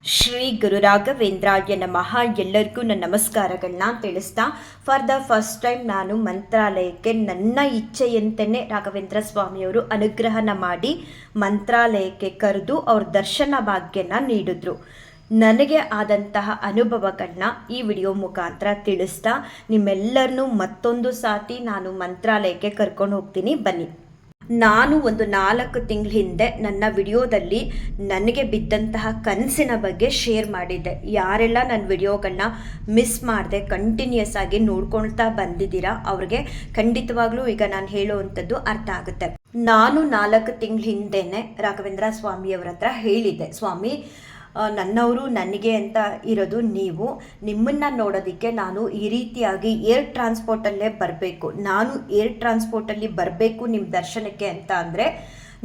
ಶ್ರೀ ಗುರು ರಾಘವೇಂದ್ರಾಯ ನಮಃ. ಎಲ್ಲರಿಗೂ ನನ್ನ ನಮಸ್ಕಾರಗಳನ್ನ ತಿಳಿಸ್ತಾ, ಫಾರ್ ದ ಫಸ್ಟ್ ಟೈಮ್ ನಾನು ಮಂತ್ರಾಲಯಕ್ಕೆ ನನ್ನ ಇಚ್ಛೆಯಂತೆಯೇ ರಾಘವೇಂದ್ರ ಸ್ವಾಮಿಯವರು ಅನುಗ್ರಹನ ಮಾಡಿ ಮಂತ್ರಾಲಯಕ್ಕೆ ಕರೆದು ಅವ್ರ ದರ್ಶನ ಭಾಗ್ಯನ ನೀಡಿದ್ರು. ನನಗೆ ಆದಂತಹ ಅನುಭವಗಳನ್ನ ಈ ವಿಡಿಯೋ ಮುಖಾಂತರ ತಿಳಿಸ್ತಾ ನಿಮ್ಮೆಲ್ಲರನ್ನೂ ಮತ್ತೊಂದು ಸಾತಿ ನಾನು ಮಂತ್ರಾಲಯಕ್ಕೆ ಕರ್ಕೊಂಡು ಹೋಗ್ತೀನಿ, ಬನ್ನಿ. ನಾನು ಒಂದು 4 ತಿಂಗಳ ಹಿಂದೆ ನನ್ನ ವಿಡಿಯೋದಲ್ಲಿ ನನಗೆ ಬಿದ್ದಂತಹ ಕನಸಿನ ಬಗ್ಗೆ ಶೇರ್ ಮಾಡಿದ್ದೆ. ಯಾರೆಲ್ಲ ನನ್ನ ವಿಡಿಯೋಗಳನ್ನ ಮಿಸ್ ಮಾಡದೆ ಕಂಟಿನ್ಯೂಸ್ ಆಗಿ ನೋಡ್ಕೊಳ್ತಾ ಬಂದಿದ್ದೀರಾ ಅವ್ರಿಗೆ ಖಂಡಿತವಾಗ್ಲೂ ಈಗ ನಾನು ಹೇಳುವಂಥದ್ದು ಅರ್ಥ ಆಗುತ್ತೆ. ನಾನು 4 ತಿಂಗಳ ಹಿಂದೆನೆ ರಾಘವೇಂದ್ರ ಸ್ವಾಮಿಯವರ ಹತ್ರ ಹೇಳಿದ್ದೆ, ಸ್ವಾಮಿ ನನ್ನವರು ನನಗೆ ಅಂತ ಇರೋದು ನೀವು, ನಿಮ್ಮನ್ನು ನೋಡೋದಕ್ಕೆ ನಾನು ಈ ರೀತಿಯಾಗಿ ಏರ್ ಟ್ರಾನ್ಸ್ಪೋರ್ಟಲ್ಲೇ ಬರಬೇಕು, ನಾನು ಏರ್ ಟ್ರಾನ್ಸ್ಪೋರ್ಟಲ್ಲಿ ಬರಬೇಕು ನಿಮ್ಮ ದರ್ಶನಕ್ಕೆ ಅಂತ ಅಂದರೆ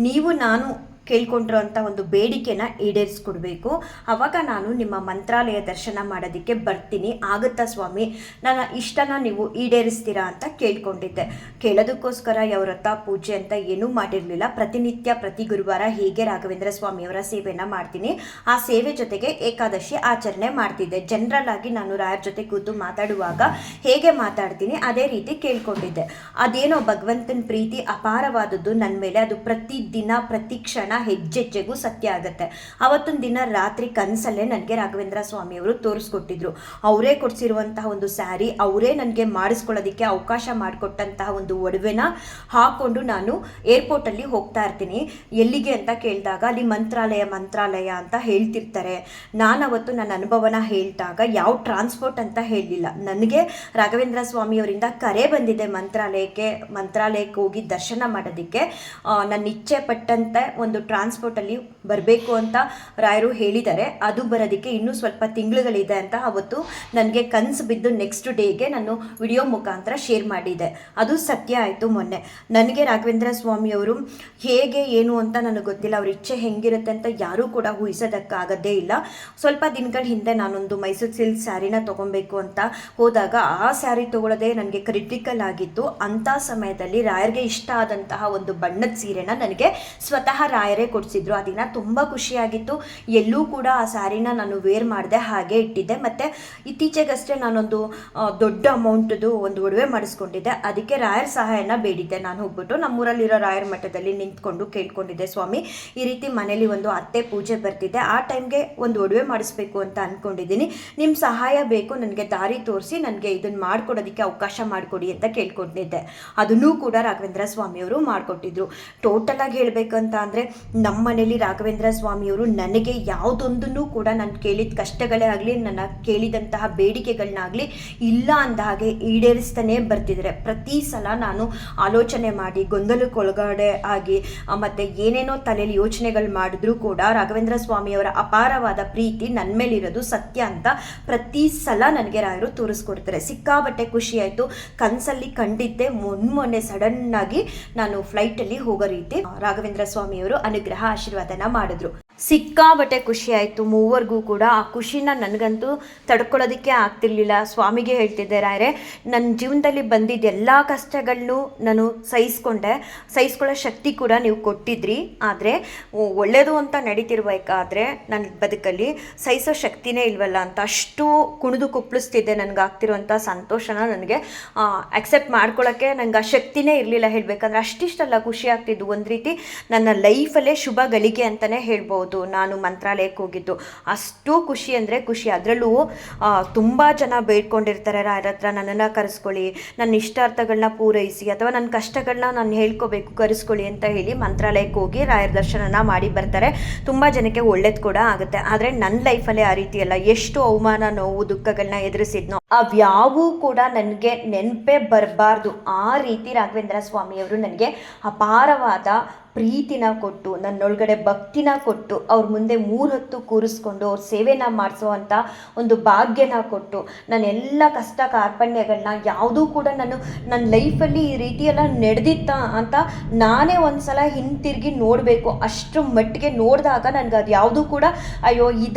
ನೀವು ನಾನು ಕೇಳ್ಕೊಂಡಿರೋ ಅಂಥ ಒಂದು ಬೇಡಿಕೆನ ಈಡೇರಿಸ್ಕೊಡ್ಬೇಕು. ಆವಾಗ ನಾನು ನಿಮ್ಮ ಮಂತ್ರಾಲಯ ದರ್ಶನ ಮಾಡೋದಕ್ಕೆ ಬರ್ತೀನಿ, ಆಗುತ್ತಾ ಸ್ವಾಮಿ, ನನ್ನ ಇಷ್ಟನ ನೀವು ಈಡೇರಿಸ್ತೀರಾ ಅಂತ ಕೇಳ್ಕೊಂಡಿದ್ದೆ. ಕೇಳೋದಕ್ಕೋಸ್ಕರ ಯಾವ ವ್ರತ ಪೂಜೆ ಅಂತ ಏನೂ ಮಾಡಿರಲಿಲ್ಲ. ಪ್ರತಿನಿತ್ಯ ಪ್ರತಿ ಗುರುವಾರ ಹೇಗೆ ರಾಘವೇಂದ್ರ ಸ್ವಾಮಿಯವರ ಸೇವೆಯನ್ನು ಮಾಡ್ತೀನಿ, ಆ ಸೇವೆ ಜೊತೆಗೆ ಏಕಾದಶಿ ಆಚರಣೆ ಮಾಡ್ತಿದ್ದೆ. ಜನರಲ್ ಆಗಿ ನಾನು ರಾಯರ ಜೊತೆ ಕೂತು ಮಾತಾಡುವಾಗ ಹೇಗೆ ಮಾತಾಡ್ತೀನಿ ಅದೇ ರೀತಿ ಕೇಳ್ಕೊಂಡಿದ್ದೆ. ಅದೇನೋ ಭಗವಂತನ ಪ್ರೀತಿ ಅಪಾರವಾದದ್ದು ನನ್ನ ಮೇಲೆ, ಅದು ಪ್ರತಿದಿನ ಪ್ರತಿ ಕ್ಷಣ ಹೆಜ್ಜೆಜ್ಜೆಗೂ ಸತ್ಯ ಆಗುತ್ತೆ. ಅವತ್ತೊಂದು ದಿನ ರಾತ್ರಿ ಕನಸಲ್ಲೇ ನನಗೆ ರಾಘವೇಂದ್ರ ಸ್ವಾಮಿಯವರು ತೋರಿಸ್ಕೊಟ್ಟಿದ್ರು. ಅವರೇ ಕೊಡಿಸಿರುವಂತಹ ಒಂದು ಸ್ಯಾರಿ, ಅವರೇ ನನಗೆ ಮಾಡಿಸ್ಕೊಳ್ಳೋದಕ್ಕೆ ಅವಕಾಶ ಮಾಡಿಕೊಟ್ಟಂತಹ ಒಂದು ಒಡವೆನ ಹಾಕ್ಕೊಂಡು ನಾನು ಏರ್ಪೋರ್ಟಲ್ಲಿ ಹೋಗ್ತಾ ಇರ್ತೀನಿ. ಎಲ್ಲಿಗೆ ಅಂತ ಕೇಳಿದಾಗ ಅಲ್ಲಿ ಮಂತ್ರಾಲಯ ಅಂತ ಹೇಳ್ತಿರ್ತಾರೆ. ನಾನು ಅವತ್ತು ನನ್ನ ಅನುಭವನ ಹೇಳಿದಾಗ ಯಾವ ಟ್ರಾನ್ಸ್ಪೋರ್ಟ್ ಅಂತ ಹೇಳಲಿಲ್ಲ. ನನಗೆ ರಾಘವೇಂದ್ರ ಸ್ವಾಮಿಯವರಿಂದ ಕರೆ ಬಂದಿದೆ ಮಂತ್ರಾಲಯಕ್ಕೆ ಹೋಗಿ ದರ್ಶನ ಮಾಡೋದಕ್ಕೆ. ನನ್ನ ಇಚ್ಛೆ ಪಟ್ಟಂತೆ ಒಂದು ಟ್ರಾನ್ಸ್ಪೋರ್ಟಲ್ಲಿ ಬರಬೇಕು ಅಂತ ರಾಯರು ಹೇಳಿದ್ದಾರೆ. ಅದು ಬರೋದಕ್ಕೆ ಇನ್ನೂ ಸ್ವಲ್ಪ ತಿಂಗಳುಗಳಿದೆ ಅಂತ ಅವತ್ತು ನನಗೆ ಕನಸು ಬಿದ್ದು ನೆಕ್ಸ್ಟ್ ಡೇಗೆ ನಾನು ವಿಡಿಯೋ ಮುಖಾಂತರ ಶೇರ್ ಮಾಡಿದ್ದೆ. ಅದು ಸತ್ಯ ಆಯಿತು ಮೊನ್ನೆ. ನನಗೆ ರಾಘವೇಂದ್ರ ಸ್ವಾಮಿಯವರು ಹೇಗೆ ಏನು ಅಂತ ನನಗೆ ಗೊತ್ತಿಲ್ಲ, ಅವ್ರ ಇಚ್ಛೆ ಹೆಂಗಿರುತ್ತೆ ಅಂತ ಯಾರೂ ಕೂಡ ಊಹಿಸೋದಕ್ಕಾಗದೇ ಇಲ್ಲ. ಸ್ವಲ್ಪ ದಿನಗಳ ಹಿಂದೆ ನಾನೊಂದು ಮೈಸೂರು ಸಿಲ್ಕ್ ಸ್ಯಾರಿನ ತೊಗೊಬೇಕು ಅಂತ ಹೋದಾಗ ಆ ಸ್ಯಾರಿ ತೊಗೊಳ್ಳೋದೇ ನನಗೆ ಕ್ರಿಟಿಕಲ್ ಆಗಿತ್ತು. ಅಂಥ ಸಮಯದಲ್ಲಿ ರಾಯರಿಗೆ ಇಷ್ಟ ಆದಂತಹ ಒಂದು ಬಣ್ಣದ ಸೀರೆನ ನನಗೆ ಸ್ವತಃ ರಾಯರೇ ಕೊಡಿಸಿದ್ರು. ಆ ದಿನ ತುಂಬ ಖುಷಿಯಾಗಿತ್ತು. ಎಲ್ಲೂ ಕೂಡ ಆ ಸ್ಯಾರಿನ ನಾನು ವೇರ್ ಮಾಡಿದೆ, ಹಾಗೆ ಇಟ್ಟಿದ್ದೆ. ಮತ್ತು ಇತ್ತೀಚೆಗಷ್ಟೇ ನಾನೊಂದು ದೊಡ್ಡ ಅಮೌಂಟದು ಒಂದು ಒಡವೆ ಮಾಡಿಸ್ಕೊಂಡಿದ್ದೆ. ಅದಕ್ಕೆ ರಾಯರ ಸಹಾಯನ ಬೇಡಿದ್ದೆ. ನಾನು ಹೋಗ್ಬಿಟ್ಟು ನಮ್ಮೂರಲ್ಲಿರೋ ರಾಯರ ಮಠದಲ್ಲಿ ನಿಂತ್ಕೊಂಡು ಕೇಳ್ಕೊಂಡಿದ್ದೆ, ಸ್ವಾಮಿ ಈ ರೀತಿ ಮನೇಲಿ ಒಂದು ಅತ್ತೆ ಪೂಜೆ ಬರ್ತಿದ್ದೆ, ಆ ಟೈಮ್ಗೆ ಒಂದು ಒಡವೆ ಮಾಡಿಸ್ಬೇಕು ಅಂತ ಅಂದ್ಕೊಂಡಿದ್ದೀನಿ, ನಿಮ್ಮ ಸಹಾಯ ಬೇಕು, ನನಗೆ ದಾರಿ ತೋರಿಸಿ ನನಗೆ ಇದನ್ನು ಮಾಡಿಕೊಡೋದಕ್ಕೆ ಅವಕಾಶ ಮಾಡಿಕೊಡಿ ಅಂತ ಕೇಳ್ಕೊಂಡಿದ್ದೆ. ಅದನ್ನೂ ಕೂಡ ರಾಘವೇಂದ್ರ ಸ್ವಾಮಿಯವರು ಮಾಡಿಕೊಟ್ಟಿದ್ರು. ಟೋಟಲಾಗಿ ಹೇಳಬೇಕಂತ ಅಂದರೆ ನಮ್ಮ ಮನೇಲಿ ರಾಘವೇಂದ್ರ ಸ್ವಾಮಿಯವರು ನನಗೆ ಯಾವುದೊಂದನ್ನು ಕೂಡ ನಾನು ಕೇಳಿದ ಕಷ್ಟಗಳೇ ಆಗಲಿ, ನನ್ನ ಕೇಳಿದಂತಹ ಬೇಡಿಕೆಗಳನ್ನಾಗಲಿ ಇಲ್ಲ ಅಂದ ಹಾಗೆ ಈಡೇರಿಸ್ತಾನೆ ಬರ್ತಿದ್ದಾರೆ. ಪ್ರತಿ ಸಲ ನಾನು ಆಲೋಚನೆ ಮಾಡಿ ಗೊಂದಲಕ್ಕೊಳಗಡೆ ಆಗಿ ಮತ್ತು ಏನೇನೋ ತಲೆಯಲ್ಲಿ ಯೋಚನೆಗಳು ಮಾಡಿದ್ರೂ ಕೂಡ ರಾಘವೇಂದ್ರ ಸ್ವಾಮಿಯವರ ಅಪಾರವಾದ ಪ್ರೀತಿ ನನ್ನ ಮೇಲಿರೋದು ಸತ್ಯ ಅಂತ ಪ್ರತಿ ಸಲ ನನಗೆ ರಾಯರು ತೋರಿಸ್ಕೊಡ್ತಾರೆ. ಸಿಕ್ಕಾಬಟ್ಟೆ ಖುಷಿ ಆಯಿತು. ಕನಸಲ್ಲಿ ಕಂಡಿದ್ದೆ ಮೊನ್ನೆ ಸಡನ್ನಾಗಿ ನಾನು ಫ್ಲೈಟಲ್ಲಿ ಹೋಗೋ ರೀತಿ ರಾಘವೇಂದ್ರ ಸ್ವಾಮಿಯವರು ಅನುಗ್ರಹ ಆಶೀರ್ವಾದನ ಮಾಡಿದ್ರು. ಸಿಕ್ಕಾಬಟ್ಟೆ ಖುಷಿ ಆಯಿತು ಮೂವರಿಗೂ ಕೂಡ. ಆ ಖುಷಿನ ನನಗಂತೂ ತಡ್ಕೊಳ್ಳೋದಕ್ಕೆ ಆಗ್ತಿರ್ಲಿಲ್ಲ. ಸ್ವಾಮಿಗೆ ಹೇಳ್ತಿದ್ದೆ, ರಾಯರೇ ನನ್ನ ಜೀವನದಲ್ಲಿ ಬಂದಿದ್ದ ಎಲ್ಲ ಕಷ್ಟಗಳನ್ನೂ ನಾನು ಸಹಿಸ್ಕೊಳ್ಳೋ ಶಕ್ತಿ ಕೂಡ ನೀವು ಕೊಟ್ಟಿದ್ರಿ. ಆದರೆ ಒಳ್ಳೆಯದು ಅಂತ ನಡೀತಿರ್ಬೇಕಾದ್ರೆ ನನ್ನ ಬದುಕಲ್ಲಿ ಸಹಿಸೋ ಶಕ್ತಿನೇ ಇಲ್ವಲ್ಲ ಅಂತ ಅಷ್ಟು ಕುಣಿದು ಕುಪ್ಪಳಿಸ್ತಿದ್ದೆ. ನನಗಾಗ್ತಿರುವಂಥ ಸಂತೋಷನ ನನಗೆ ಅಕ್ಸೆಪ್ಟ್ ಮಾಡ್ಕೊಳ್ಳೋಕ್ಕೆ ನನಗೆ ಆ ಶಕ್ತಿನೇ ಇರಲಿಲ್ಲ ಹೇಳಬೇಕಂದ್ರೆ. ಅಷ್ಟಿಷ್ಟಲ್ಲ ಖುಷಿ ಆಗ್ತಿದ್ದು. ಒಂದು ರೀತಿ ನನ್ನ ಲೈಫಲ್ಲೇ ಶುಭ ಗಳಿಗೆ ಅಂತಲೇ ಹೇಳ್ಬೋದು ನಾನು ಮಂತ್ರಾಲಯಕ್ಕೆ ಹೋಗಿದ್ದು. ಅಷ್ಟು ಖುಷಿ ಅಂದರೆ ಖುಷಿ. ಅದರಲ್ಲೂ ತುಂಬ ಜನ ಬೇಡ್ಕೊಂಡಿರ್ತಾರೆ, ರಾಯರ ಹತ್ರ ನನ್ನನ್ನು ಕರೆಸ್ಕೊಳ್ಳಿ, ನನ್ನ ಇಷ್ಟಾರ್ಥಗಳನ್ನ ಪೂರೈಸಿ, ಅಥವಾ ನನ್ನ ಕಷ್ಟಗಳನ್ನ ನಾನು ಹೇಳ್ಕೋಬೇಕು ಕರೆಸ್ಕೊಳ್ಳಿ ಅಂತ ಹೇಳಿ ಮಂತ್ರಾಲಯಕ್ಕೆ ಹೋಗಿ ರಾಯರ ದರ್ಶನನ ಮಾಡಿ ಬರ್ತಾರೆ. ತುಂಬ ಜನಕ್ಕೆ ಒಳ್ಳೇದು ಕೂಡ ಆಗುತ್ತೆ. ಆದರೆ ನನ್ನ ಲೈಫಲ್ಲೇ ಆ ರೀತಿ ಅಲ್ಲ. ಎಷ್ಟು ಅವಮಾನ ನೋವು ದುಃಖಗಳನ್ನ ಎದುರಿಸಿದ್ನೋ ಅವ್ಯಾವೂ ಕೂಡ ನನಗೆ ನೆನಪೇ ಬರಬಾರ್ದು. ಆ ರೀತಿ ರಾಘವೇಂದ್ರ ಸ್ವಾಮಿಯವರು ನನಗೆ ಅಪಾರವಾದ ಪ್ರೀತಿನ ಕೊಟ್ಟು, ನನ್ನೊಳಗಡೆ ಭಕ್ತಿನ ಕೊಟ್ಟು, ಅವ್ರ ಮುಂದೆ 3 ಹೊತ್ತು ಕೂರಿಸ್ಕೊಂಡು ಅವ್ರ ಸೇವೆನ ಮಾಡಿಸೋ ಅಂಥ ಒಂದು ಭಾಗ್ಯನ ಕೊಟ್ಟು, ನನ್ನೆಲ್ಲ ಕಷ್ಟ ಕಾರ್ಪಣ್ಯಗಳನ್ನ ಯಾವುದೂ ಕೂಡ ನನ್ನ ಲೈಫಲ್ಲಿ ಈ ರೀತಿಯೆಲ್ಲ ನಡೆದಿತ್ತ ಅಂತ ನಾನೇ ಒಂದು ಸಲ ಹಿಂತಿರುಗಿ ನೋಡಬೇಕು. ಅಷ್ಟರ ಮಟ್ಟಿಗೆ ನೋಡಿದಾಗ ನನಗೆ ಅದು ಯಾವುದೂ ಕೂಡ ಅಯ್ಯೋ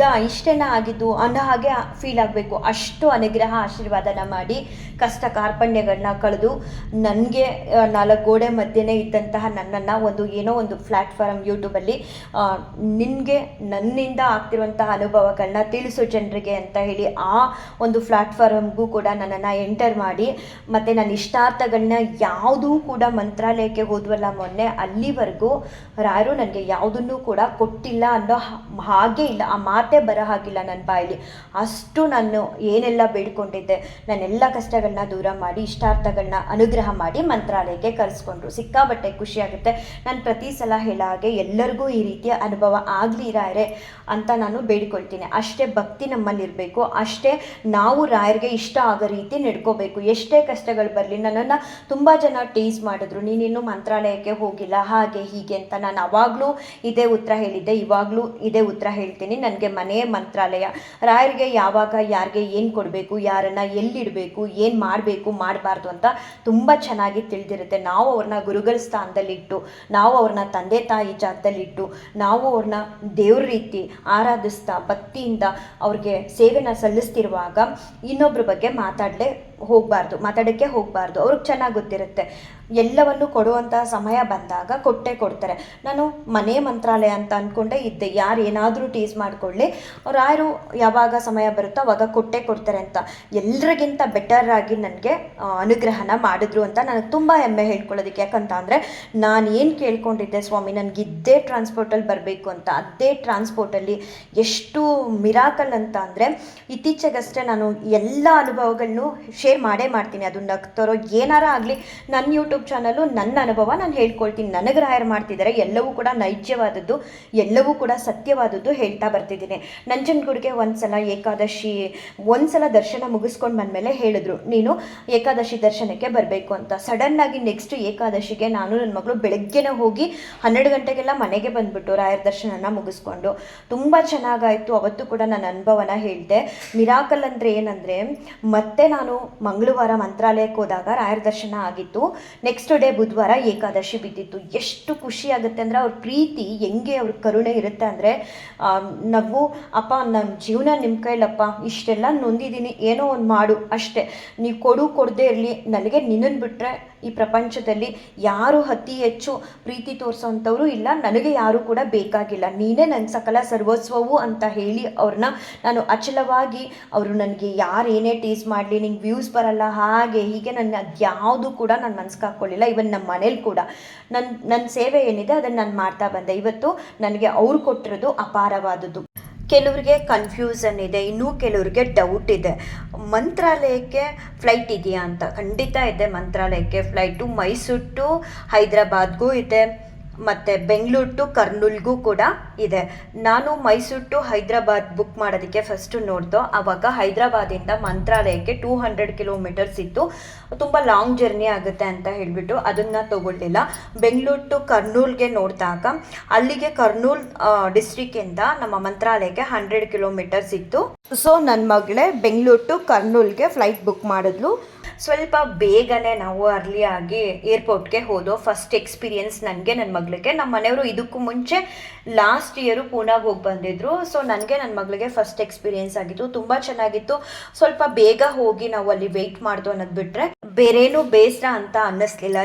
ಇಷ್ಟೇನ ಆಗಿದ್ದು ಅನ್ನೋ ಹಾಗೆ ಫೀಲ್ ಆಗಬೇಕು. ಅಷ್ಟು ಅನುಗ್ರಹ ಆಶೀರ್ವಾದನ ಮಾಡಿ ಕಷ್ಟ ಕಾರ್ಪಣ್ಯಗಳನ್ನ ಕಳೆದು ನನಗೆ 4 ಗೋಡೆ ಮಧ್ಯೆನೇ ಇದ್ದಂತಹ ನನ್ನನ್ನು ಏನೋ ಒಂದು ಪ್ಲ್ಯಾಟ್ಫಾರ್ಮ್ ಯೂಟ್ಯೂಬಲ್ಲಿ ನಿನಗೆ ನನ್ನಿಂದ ಆಗ್ತಿರುವಂತಹ ಅನುಭವಗಳನ್ನ ತಿಳಿಸೋ ಜನರಿಗೆ ಅಂತ ಹೇಳಿ ಆ ಒಂದು ಪ್ಲ್ಯಾಟ್ಫಾರ್ಮ್ಗೂ ಕೂಡ ನನ್ನನ್ನು ಎಂಟರ್ ಮಾಡಿ, ಮತ್ತು ನನ್ನ ಇಷ್ಟಾರ್ಥಗಳನ್ನ ಯಾವುದೂ ಕೂಡ ಮಂತ್ರಾಲಯಕ್ಕೆ ಹೋದ್ವಲ್ಲ ಮೊನ್ನೆ, ಅಲ್ಲಿವರೆಗೂ ರಾಯರು ನನಗೆ ಯಾವುದನ್ನು ಕೂಡ ಕೊಟ್ಟಿಲ್ಲ ಅನ್ನೋ ಹಾಗೆ ಇಲ್ಲ, ಆ ಮಾತೇ ಬರೋ ಹಾಗಿಲ್ಲ ನನ್ನ ಬಾಯಲ್ಲಿ. ಅಷ್ಟು ನಾನು ಏನೆಲ್ಲ ಬೇಡ್ಕೊಂಡಿದ್ದೆ, ನನ್ನೆಲ್ಲ ಕಷ್ಟಗಳನ್ನ ದೂರ ಮಾಡಿ ಇಷ್ಟಾರ್ಥಗಳನ್ನ ಅನುಗ್ರಹ ಮಾಡಿ ಮಂತ್ರಾಲಯಕ್ಕೆ ಕರೆಸ್ಕೊಂಡ್ರು. ಸಿಕ್ಕಾಬಟ್ಟೆ ಖುಷಿಯಾಗುತ್ತೆ. ನಾನು ಪ್ರತಿ ಸಲ ಹೇಳೋ ಹಾಗೆ ಎಲ್ಲರಿಗೂ ಈ ರೀತಿಯ ಅನುಭವ ಆಗಲಿ ರಾಯರೇ ಅಂತ ನಾನು ಬೇಡಿಕೊಳ್ತೀನಿ. ಅಷ್ಟೇ ಭಕ್ತಿ ನಮ್ಮಲ್ಲಿರಬೇಕು, ಅಷ್ಟೇ ನಾವು ರಾಯರಿಗೆ ಇಷ್ಟ ಆಗೋ ರೀತಿ ನಡ್ಕೋಬೇಕು. ಎಷ್ಟೇ ಕಷ್ಟಗಳು ಬರಲಿ, ನನ್ನನ್ನು ತುಂಬ ಜನ ಟೀಸ್ ಮಾಡಿದ್ರು, ನೀನಿನ್ನೂ ಮಂತ್ರಾಲಯಕ್ಕೆ ಹೋಗಿಲ್ಲ ಹಾಗೆ ಹೀಗೆ ಅಂತ. ನಾನು ಅವಾಗಲೂ ಇದೇ ಉತ್ತರ ಹೇಳಿದ್ದೆ, ಇವಾಗಲೂ ಇದೇ ಉತ್ತರ ಹೇಳ್ತೀನಿ. ನನಗೆ ಮನೆಯೇ ಮಂತ್ರಾಲಯ. ರಾಯರಿಗೆ ಯಾವಾಗ ಯಾರಿಗೆ ಏನು ಕೊಡಬೇಕು, ಯಾರನ್ನು ಎಲ್ಲಿಡಬೇಕು, ಏನು ಮಾಡಬೇಕು ಮಾಡಬಾರ್ದು ಅಂತ ತುಂಬ ಚೆನ್ನಾಗಿ ತಿಳಿದಿರುತ್ತೆ. ನಾವು ಅವ್ರನ್ನ ಗುರುಗಳ ಸ್ಥಾನದಲ್ಲಿಟ್ಟು, ನಾವು ಅವ್ರನ್ನ ತಂದೆ ತಾಯಿ ಜಾಗದಲ್ಲಿಟ್ಟು, ನಾವು ಅವ್ರನ್ನ ದೇವ್ರ ರೀತಿ ಆರಾಧಿಸ್ತಾ ಭಕ್ತಿಯಿಂದ ಅವ್ರಿಗೆ ಸೇವೆನ ಸಲ್ಲಿಸ್ತಿರುವಾಗ ಇನ್ನೊಬ್ಬರ ಬಗ್ಗೆ ಮಾತಾಡೋಕ್ಕೆ ಹೋಗಬಾರ್ದು. ಅವ್ರಿಗೆ ಚೆನ್ನಾಗಿ ಗೊತ್ತಿರುತ್ತೆ, ಎಲ್ಲವನ್ನು ಕೊಡುವಂಥ ಸಮಯ ಬಂದಾಗ ಕೊಟ್ಟೇ ಕೊಡ್ತಾರೆ. ನಾನು ಮನೆ ಮಂತ್ರಾಲಯ ಅಂತ ಅಂದ್ಕೊಂಡೇ ಇದ್ದೆ, ಯಾರು ಏನಾದರೂ ಟೀಸ್ ಮಾಡಿಕೊಳ್ಳಿ, ರಾಯರು ಯಾವಾಗ ಸಮಯ ಬರುತ್ತೋ ಅವಾಗ ಕೊಟ್ಟೇ ಕೊಡ್ತಾರೆ ಅಂತ. ಎಲ್ಲರಿಗಿಂತ ಬೆಟರ್ ಆಗಿ ನನಗೆ ಅನುಗ್ರಹನ ಮಾಡಿದ್ರು ಅಂತ ನನಗೆ ತುಂಬ ಹೆಮ್ಮೆ ಹೇಳ್ಕೊಳ್ಳೋದಕ್ಕೆ. ಯಾಕಂತ ಅಂದರೆ ನಾನು ಏನು ಕೇಳ್ಕೊಂಡಿದ್ದೆ, ಸ್ವಾಮಿ ನನಗಿದ್ದೇ ಟ್ರಾನ್ಸ್ಪೋರ್ಟಲ್ಲಿ ಬರಬೇಕು ಅಂತ, ಅದೇ ಟ್ರಾನ್ಸ್ಪೋರ್ಟಲ್ಲಿ ಎಷ್ಟು ಮಿರಾಕಲ್ ಅಂತ ಅಂದರೆ, ಇತ್ತೀಚೆಗಷ್ಟೇ ನಾನು ಎಲ್ಲ ಅನುಭವಗಳನ್ನು ಶೇರ್ ಮಾಡ್ತೀನಿ. ಅದು ನಗ್ತಾರೋ ಏನಾರ ಆಗಲಿ, ನನ್ನ ಯೂಟ್ಯೂಬ್ ಚಾನಲು ನನ್ನ ಅನುಭವ ನಾನು ಹೇಳ್ಕೊಳ್ತೀನಿ. ನನಗೆ ರಾಯರು ಮಾಡ್ತಿದ್ದಾರೆ, ಎಲ್ಲವೂ ಕೂಡ ನೈಜವಾದದ್ದು, ಎಲ್ಲವೂ ಕೂಡ ಸತ್ಯವಾದದ್ದು ಹೇಳ್ತಾ ಬರ್ತಿದ್ದೀನಿ. ನಂಜನಗೂಡಿಗೆ ಒಂದ್ಸಲ ದರ್ಶನ ಮುಗಿಸ್ಕೊಂಡು ಬಂದಮೇಲೆ ಹೇಳಿದ್ರು, ನೀನು ಏಕಾದಶಿ ದರ್ಶನಕ್ಕೆ ಬರಬೇಕು ಅಂತ. ಸಡನ್ನಾಗಿ ನೆಕ್ಸ್ಟ್ ಏಕಾದಶಿಗೆ ನಾನು ನನ್ನ ಮಗಳು ಬೆಳಗ್ಗೆನೇ ಹೋಗಿ 12 ಗಂಟೆಗೆಲ್ಲ ಮನೆಗೆ ಬಂದುಬಿಟ್ಟು ರಾಯರ ದರ್ಶನನ ಮುಗಿಸ್ಕೊಂಡು ತುಂಬ ಚೆನ್ನಾಗಾಯಿತು. ಅವತ್ತು ಕೂಡ ನನ್ನ ಅನುಭವನ ಹೇಳಿದೆ. ಮಿರಾಕಲ್ ಅಂದರೆ ಏನಂದರೆ, ಮತ್ತೆ ನಾನು ಮಂಗಳವಾರ ಮಂತ್ರಾಲಯಕ್ಕೆ ಹೋದಾಗ ರಾಯರ ದರ್ಶನ ಆಗಿತ್ತು, ನೆಕ್ಸ್ಟ್ ಡೇ ಬುಧವಾರ ಏಕಾದಶಿ ಬಿದ್ದಿತ್ತು. ಎಷ್ಟು ಖುಷಿ ಆಗುತ್ತೆ ಅಂದರೆ, ಅವ್ರ ಪ್ರೀತಿ ಹೆಂಗೆ, ಅವ್ರ ಕರುಣೆ ಇರುತ್ತೆ ಅಂದರೆ, ನಾವು ಅಪ್ಪ ನನ್ನ ಜೀವನ ನಿಮ್ಮ ಕೈಲಪ್ಪ, ಇಷ್ಟೆಲ್ಲ ನೊಂದಿದ್ದೀನಿ, ಏನೋ ಒಂದು ಮಾಡು ಅಷ್ಟೇ, ನೀವು ಕೊಡದೇ ಇರಲಿ, ನನಗೆ ನಿನ್ನನ್ನು ಬಿಟ್ಟರೆ ಈ ಪ್ರಪಂಚದಲ್ಲಿ ಯಾರು ಅತಿ ಹೆಚ್ಚು ಪ್ರೀತಿ ತೋರಿಸೋವಂಥವ್ರು ಇಲ್ಲ, ನನಗೆ ಯಾರು ಕೂಡ ಬೇಕಾಗಿಲ್ಲ, ನೀನೇ ನನ್ನ ಸಕಲ ಸರ್ವಸ್ವವು ಅಂತ ಹೇಳಿ ಅವ್ರನ್ನ ನಾನು ಅಚಲವಾಗಿ, ಅವರು ನನಗೆ ಯಾರು ಏನೇ ಟೀಸ್ ಮಾಡಲಿ, ನಿಂಗೆ ವ್ಯೂಸ್ ಬರಲ್ಲ ಹಾಗೆ ಹೀಗೆ, ನನ್ನ ಅದ್ಯಾವುದು ಕೂಡ ನಾನು ಮನ್ಸಿಗೆ ಹಾಕ್ಕೊಳ್ಳಿಲ್ಲ. ಇವನ್ ನಮ್ಮ ಮನೇಲಿ ಕೂಡ ನನ್ನ ಸೇವೆ ಏನಿದೆ ಅದನ್ನು ನಾನು ಮಾಡ್ತಾ ಬಂದೆ. ಇವತ್ತು ನನಗೆ ಅವ್ರು ಕೊಟ್ಟಿರೋದು ಅಪಾರವಾದದ್ದು. ಕೆಲವರಿಗೆ ಕನ್ಫ್ಯೂಸನ್ ಇದೆ, ಇನ್ನೂ ಕೆಲವರಿಗೆ ಡೌಟ್ ಇದೆ, ಮಂತ್ರಾಲಯಕ್ಕೆ ಫ್ಲೈಟ್ ಇದೆಯಾ ಅಂತ. ಖಂಡಿತ ಇದೆ, ಮಂತ್ರಾಲಯಕ್ಕೆ ಫ್ಲೈಟು ಮೈಸೂರು ಟು ಹೈದರಾಬಾದ್ಗೂ ಇದೆ, ಮತ್ತು ಬೆಂಗಳೂರು ಟು ಕರ್ನೂಲ್ಗೂ ಕೂಡ ಇದೆ. ನಾನು ಮೈಸೂರು ಟು ಹೈದರಾಬಾದ್ ಬುಕ್ ಮಾಡೋದಕ್ಕೆ ಫಸ್ಟು ನೋಡ್ದೋ, ಆವಾಗ ಹೈದರಾಬಾದಿಂದ ಮಂತ್ರಾಲಯಕ್ಕೆ 200 ಕಿಲೋಮೀಟರ್ಸ್ ಇತ್ತು, ತುಂಬ ಲಾಂಗ್ ಜರ್ನಿ ಆಗುತ್ತೆ ಅಂತ ಹೇಳಿಬಿಟ್ಟು ಅದನ್ನು ತೊಗೊಳ್ಳಿಲ್ಲ. ಬೆಂಗಳೂರು ಟು ಕರ್ನೂಲ್ಗೆ ನೋಡಿದಾಗ ಅಲ್ಲಿಗೆ ಕರ್ನೂಲ್ ಡಿಸ್ಟ್ರಿಕ್ಕಿಂದ ನಮ್ಮ ಮಂತ್ರಾಲಯಕ್ಕೆ 100 ಕಿಲೋಮೀಟರ್ಸ್ ಇತ್ತು. ಸೊ ನನ್ನ ಮಗಳೇ ಬೆಂಗಳೂರು ಟು ಕರ್ನೂಲ್ಗೆ ಫ್ಲೈಟ್ ಬುಕ್ ಮಾಡಿದ್ಲು. ಸ್ವಲ್ಪ ಬೇಗನೆ ನಾವು ಅರ್ಲಿಯಾಗಿ ಏರ್ಪೋರ್ಟ್ಗೆ ಹೋದೋ. ಫಸ್ಟ್ ಎಕ್ಸ್ಪೀರಿಯೆನ್ಸ್ ನನಗೆ, ನನ್ನ ಮಗಳಿಗೆ. ನಮ್ಮ ಮನೆಯವರು ಇದಕ್ಕೂ ಮುಂಚೆ ಲಾಸ್ಟ್ ಇಯರು ಪೂನಾಗೆ ಹೋಗಿ ಬಂದಿದ್ರು. ಸೊ ನನಗೆ ನನ್ನ ಮಗಳಿಗೆ ಫಸ್ಟ್ ಎಕ್ಸ್ಪೀರಿಯೆನ್ಸ್ ಆಗಿತ್ತು, ತುಂಬ ಚೆನ್ನಾಗಿತ್ತು. ಸ್ವಲ್ಪ ಬೇಗ ಹೋಗಿ ನಾವು ಅಲ್ಲಿ ವೆಯ್ಟ್ ಮಾಡ್ದು ಅನ್ನೋದು ಬಿಟ್ಟರೆ ಬೇರೇನೂ ಬೇಸರ ಅಂತ ಅನ್ನಿಸ್ಲಿಲ್ಲ.